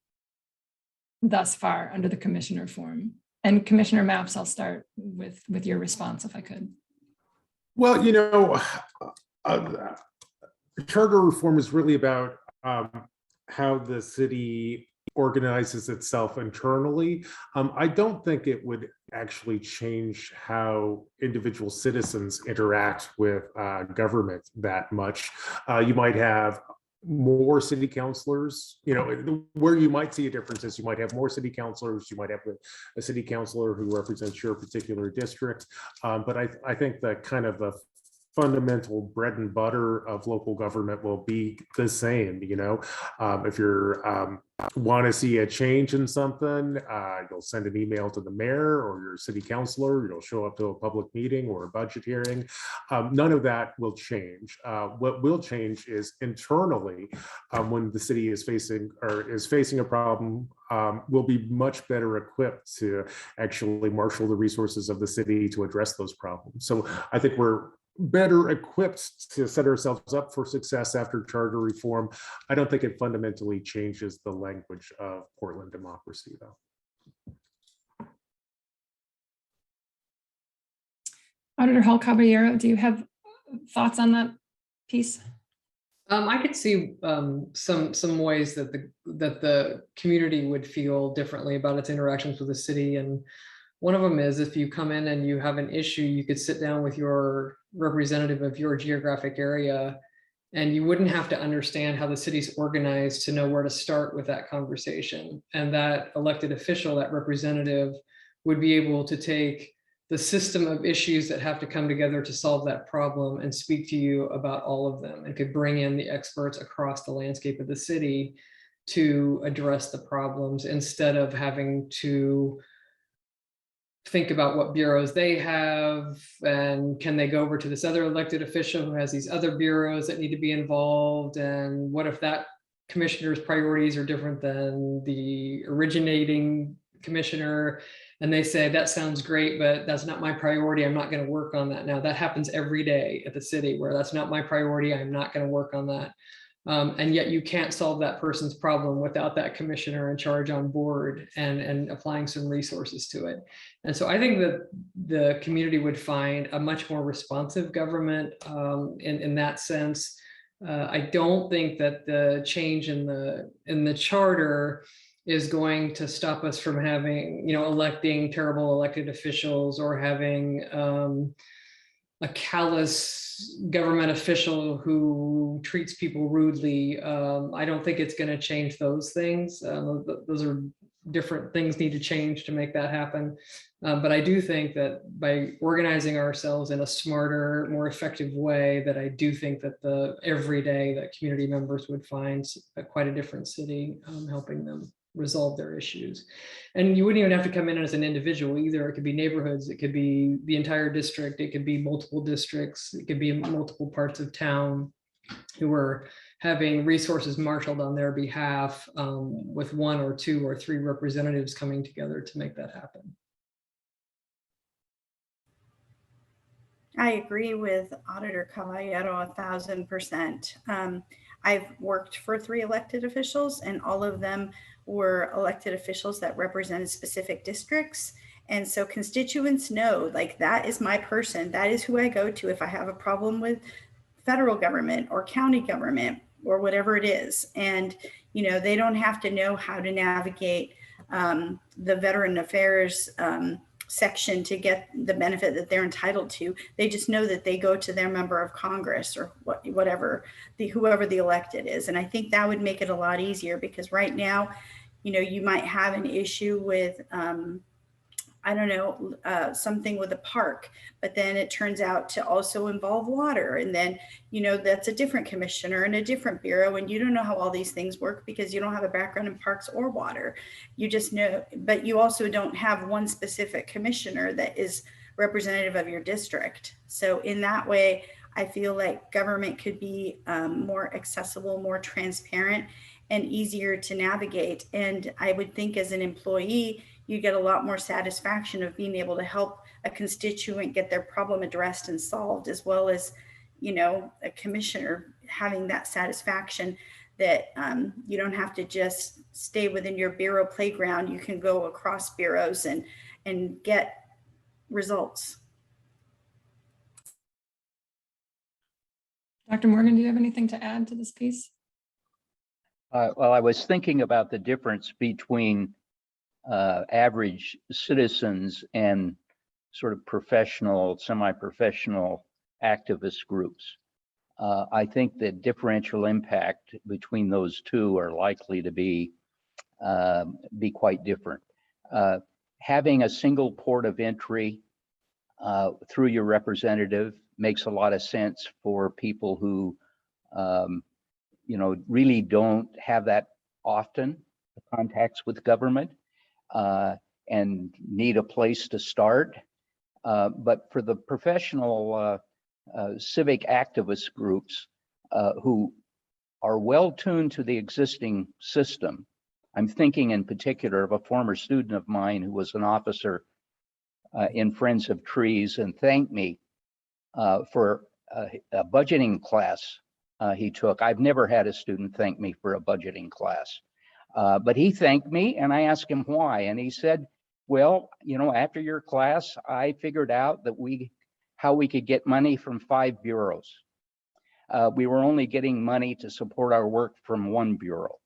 thus far under the commissioner form? And Commissioner Mapps, I'll start with your response, if I could. Well, charter reform is really about how the city organizes itself internally. I don't think it would actually change how individual citizens interact with government that much. You might have more city councilors, where you might see a difference is you might have more city councilors, you might have a city councilor who represents your particular district. But I think that kind of the fundamental bread and butter of local government will be the same. If you're want to see a change in something, you'll send an email to the mayor or your city councilor. You'll show up to a public meeting or a budget hearing. None of that will change. What will change is internally, when the city is facing a problem, we'll be much better equipped to actually marshal the resources of the city to address those problems. So I think we're better equipped to set ourselves up for success after charter reform. I don't think it fundamentally changes the language of Portland democracy, though. Auditor Hall Caballero, do you have thoughts on that piece? I could see some ways that the community would feel differently about its interactions with the city, and one of them is if you come in and you have an issue, you could sit down with your representative of your geographic area, and you wouldn't have to understand how the city's organized to know where to start with that conversation. And that elected official, that representative, would be able to take the system of issues that have to come together to solve that problem and speak to you about all of them, and could bring in the experts across the landscape of the city to address the problems, instead of having to think about what bureaus they have and can they go over to this other elected official who has these other bureaus that need to be involved, and what if that commissioner's priorities are different than the originating commissioner, and they say that sounds great, but that's not my priority, I'm not going to work on that. Now that happens every day at the city, where that's not my priority, I'm not going to work on that. And yet you can't solve that person's problem without that commissioner in charge on board and applying some resources to it. And so I think that the community would find a much more responsive government in that sense. I don't think that the change in the charter is going to stop us from having, electing terrible elected officials, or having a callous government official who treats people rudely. I don't think it's going to change those things. Those are different things need to change to make that happen. But I do think that by organizing ourselves in a smarter, more effective way, that I do think that every day that community members would find quite a different city helping them. resolve their issues. And you wouldn't even have to come in as an individual either. It could be neighborhoods, it could be the entire district, it could be multiple districts, it could be multiple parts of town who are having resources marshaled on their behalf, with 1 or 2 or 3 representatives coming together to make that happen. I agree with Auditor Caballero 1000%. I've worked for 3 elected officials, and all of them were elected officials that represented specific districts. And so constituents know, like, that is my person. That is who I go to if I have a problem with federal government or county government or whatever it is. And, you know, they don't have to know how to navigate the Veteran Affairs section to get the benefit that they're entitled to. They just know that they go to their member of Congress or whoever the elected is. And I think that would make it a lot easier, because right now, you know, you might have an issue with, I don't know, something with a park, but then it turns out to also involve water. And then, you know, that's a different commissioner and a different bureau. And you don't know how all these things work because you don't have a background in parks or water. You just know, but you also don't have one specific commissioner that is representative of your district. So in that way, I feel like government could be more accessible, more transparent, and easier to navigate. And I would think as an employee, you get a lot more satisfaction of being able to help a constituent get their problem addressed and solved, as well as, you know, a commissioner having that satisfaction that you don't have to just stay within your bureau playground. You can go across bureaus and get results. Dr. Morgan, do you have anything to add to this piece? Well, I was thinking about the difference between average citizens and sort of professional, semi-professional activist groups. I think the differential impact between those two are likely to be quite different. Having a single port of entry through your representative makes a lot of sense for people who you know, really don't have that often contacts with government and need a place to start. But for the professional civic activist groups who are well tuned to the existing system, I'm thinking in particular of a former student of mine who was an officer in Friends of Trees and thanked me for a budgeting class he took. I've never had a student thank me for a budgeting class, but he thanked me, and I asked him why, and he said, well, you know, after your class, I figured out that how we could get money from 5 bureaus. We were only getting money to support our work from 1 bureau.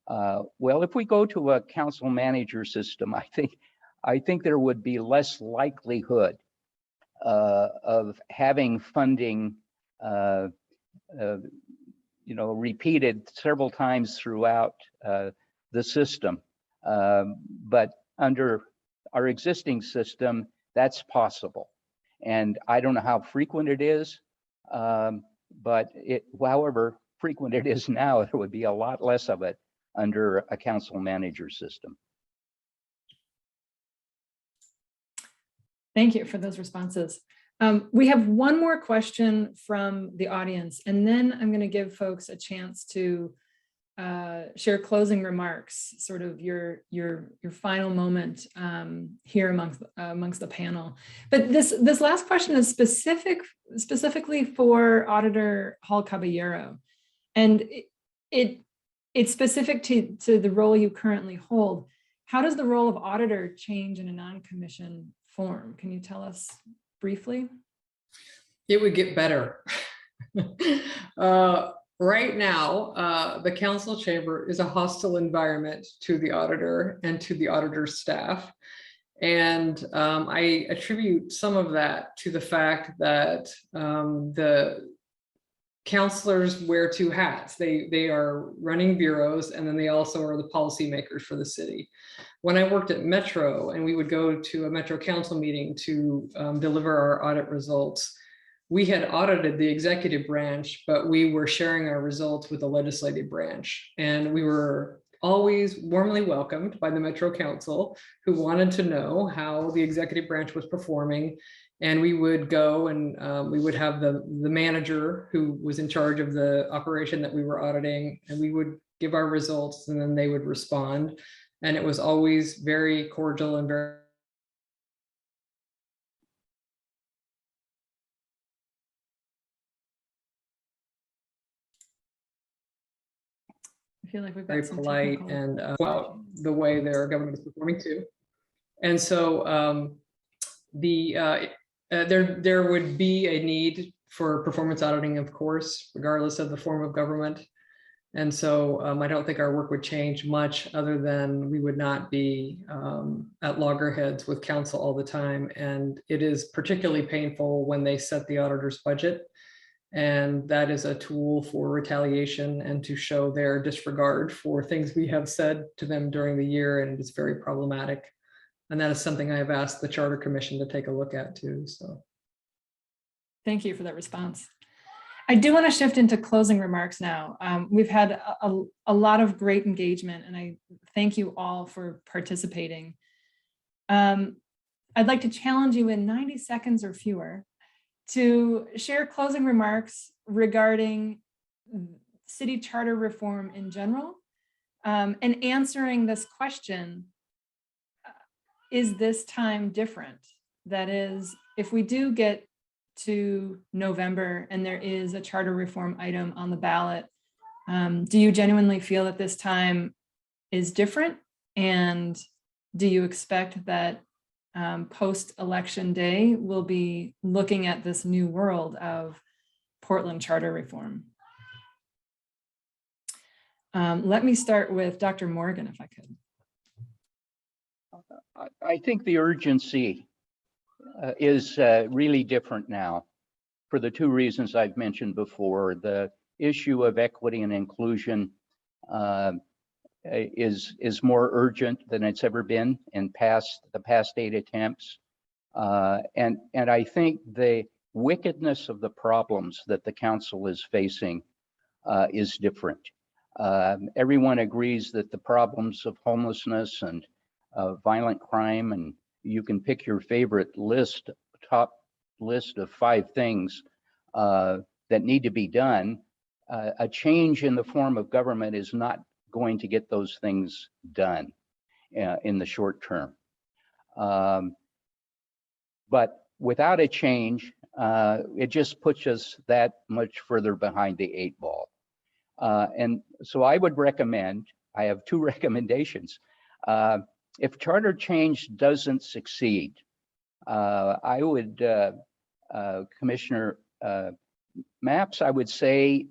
Well, if we go to a council manager system, I think there would be less likelihood of having funding you know, repeated several times throughout the system. But under our existing system, that's possible. And I don't know how frequent it is, but however frequent it is now, there would be a lot less of it under a council manager system. Thank you for those responses. We have one more question from the audience, and then I'm going to give folks a chance to share closing remarks, sort of your final moment here amongst the panel. But this last question is specifically for Auditor Hall Caballero, and it's specific to the role you currently hold. How does the role of auditor change in a non-commission form? Can you tell us briefly? It would get better. Right now, the council chamber is a hostile environment to the auditor and to the auditor's staff. And I attribute some of that to the fact that the counselors wear 2 hats. They are running bureaus, and then they also are the policymakers for the city. When I worked at Metro and we would go to a Metro Council meeting to deliver our audit results, we had audited the executive branch, but we were sharing our results with the legislative branch. And we were always warmly welcomed by the Metro Council, who wanted to know how the executive branch was performing. And we would go and we would have the manager who was in charge of the operation that we were auditing, and we would give our results, and then they would respond. And it was always very cordial and very I feel like we've got very some polite technical- and well, the way their government is performing too. And so there would be a need for performance auditing, of course, regardless of the form of government. And so I don't think our work would change much, other than we would not be at loggerheads with council all the time. And it is particularly painful when they set the auditor's budget. And that is a tool for retaliation and to show their disregard for things we have said to them during the year. And it's very problematic. And that is something I have asked the Charter Commission to take a look at too. So Thank you for that response. I do want to shift into closing remarks now. We've had a lot of great engagement, and I thank you all for participating. I'd like to challenge you in 90 seconds or fewer to share closing remarks regarding city charter reform in general, and answering this question, is this time different? That is, if we do get to November and there is a charter reform item on the ballot, do you genuinely feel that this time is different? And do you expect that post-election day we'll be looking at this new world of Portland charter reform? Let me start with Dr. Morgan, if I could. I think the urgency is really different now for the two reasons I've mentioned before. The issue of equity and inclusion is more urgent than it's ever been in the past 8 attempts. And I think the wickedness of the problems that the council is facing is different. Everyone agrees that the problems of homelessness and violent crime, and you can pick your favorite top list of 5 things that need to be done. A change in the form of government is not going to get those things done in the short term. But without a change, it just puts us that much further behind the 8 ball. And so I would recommend, I have 2 recommendations. If charter change doesn't succeed, I would, Commissioner Maps, I would say,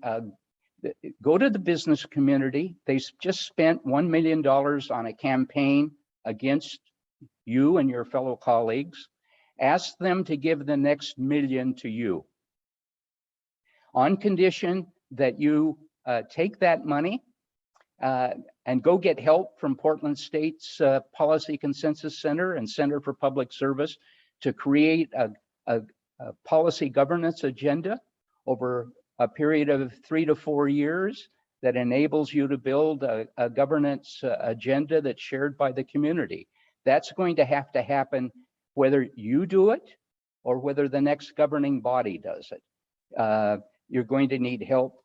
go to the business community. They just spent $1 million on a campaign against you and your fellow colleagues. Ask them to give the next $1 million to you, on condition that you take that money and go get help from Portland State's Policy Consensus Center and Center for Public Service to create a policy governance agenda over a period of 3 to 4 years that enables you to build a governance agenda that's shared by the community. That's going to happen whether you do it or whether the next governing body does it. You're going to need help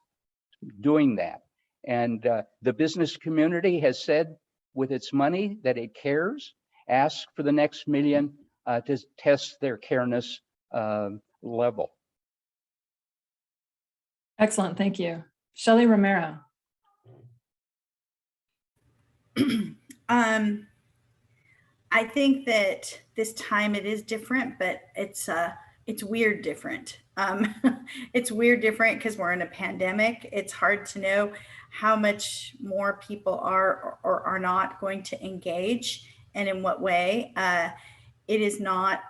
doing that. And the business community has said with its money that it cares. Ask for the next $1 million to test their careness level. Excellent, thank you. Shelly Romero. I think that this time it is different, but it's weird different. It's weird different because we're in a pandemic. It's hard to know how much more people are or are not going to engage and in what way. It is not,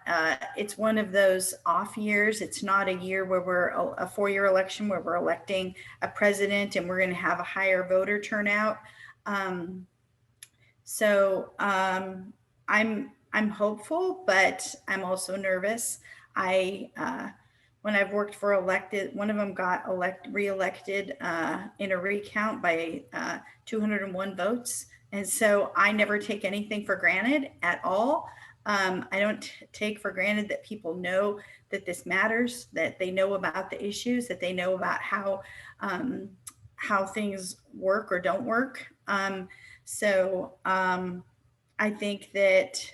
it's one of those off years. It's not a year where we're a 4-year election where we're electing a president and we're going to have a higher voter turnout. I'm hopeful, but I'm also nervous. I when I've worked for elected, one of them got reelected in a recount by 201 votes. And so I never take anything for granted at all. I don't take for granted that people know that this matters, that they know about the issues, that they know about how things work or don't work. So I think that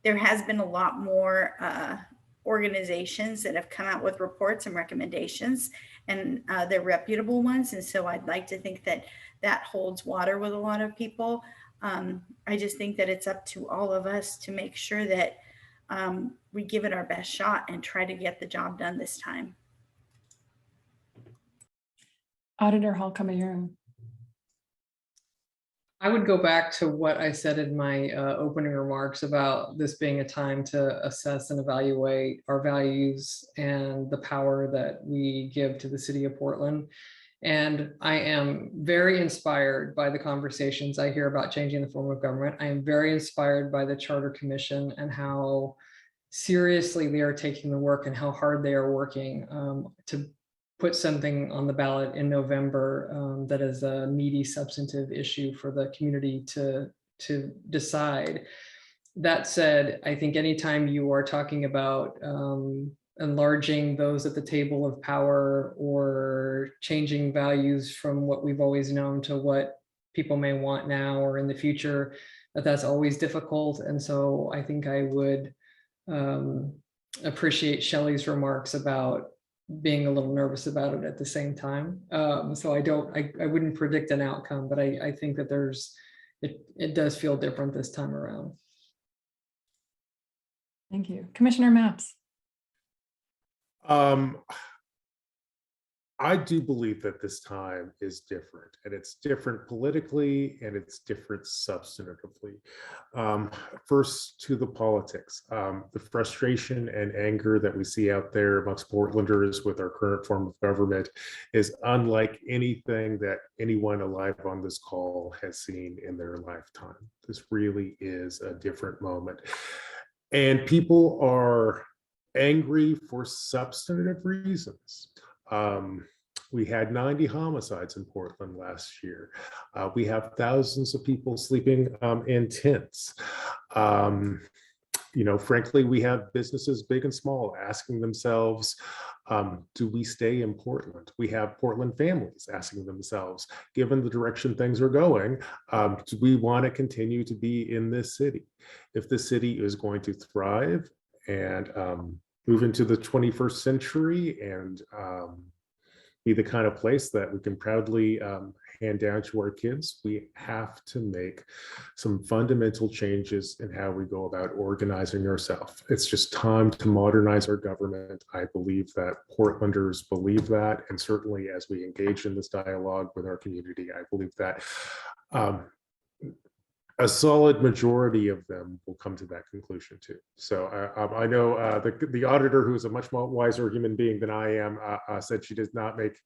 there has been a lot more organizations that have come out with reports and recommendations, and they're reputable ones. And so I'd like to think that that holds water with a lot of people. I just think that it's up to all of us to make sure that we give it our best shot and try to get the job done this time. Auditor Hall Caballero. I would go back to what I said in my opening remarks about this being a time to assess and evaluate our values and the power that we give to the city of Portland. And I am very inspired by the conversations I hear about changing the form of government. I am very inspired by the Charter Commission and how seriously they are taking the work and how hard they are working to put something on the ballot in November that is a meaty, substantive issue for the community to decide. That said, I think anytime you are talking about enlarging those at the table of power or changing values from what we've always known to what people may want now or in the future, that's always difficult. And so I think I would appreciate Shelly's remarks about being a little nervous about it at the same time. So I wouldn't predict an outcome, but I think that it does feel different this time around. Thank you. Commissioner Mapps. I do believe that this time is different, and it's different politically and it's different substantively. First, to the politics, the frustration and anger that we see out there amongst Portlanders with our current form of government is unlike anything that anyone alive on this call has seen in their lifetime. This really is a different moment. And people are angry for substantive reasons. We had 90 homicides in Portland last year. We have thousands of people sleeping in tents. Frankly, we have businesses big and small asking themselves, do we stay in Portland? We have Portland families asking themselves, given the direction things are going, do we want to continue to be in this city? If the city is going to thrive and move into the 21st century and be the kind of place that we can proudly hand down to our kids, we have to make some fundamental changes in how we go about organizing ourselves. It's just time to modernize our government. I believe that Portlanders believe that, and certainly as we engage in this dialogue with our community, I believe that a solid majority of them will come to that conclusion too. So I know the auditor, who is a much more wiser human being than I am, said she does not make,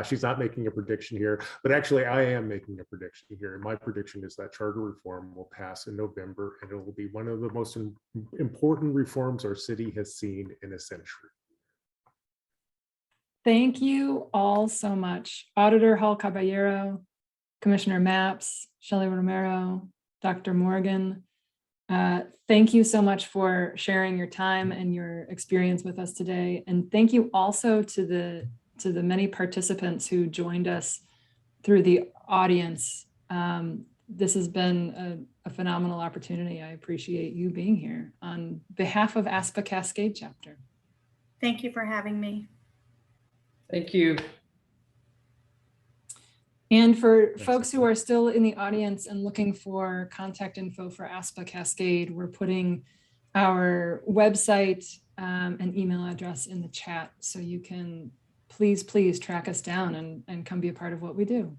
she's not making a prediction here, but actually I am making a prediction here. And my prediction is that charter reform will pass in November, and it will be one of the most important reforms our city has seen in a century. Thank you all so much. Auditor Hall Caballero, Commissioner Mapps, Shelly Romero, Dr. Morgan, thank you so much for sharing your time and your experience with us today. And thank you also to the many participants who joined us through the audience. This has been a phenomenal opportunity. I appreciate you being here on behalf of ASPA Cascade Chapter. Thank you for having me. Thank you. And for folks who are still in the audience and looking for contact info for ASPA Cascade, we're putting our website and email address in the chat, so you can please track us down and come be a part of what we do.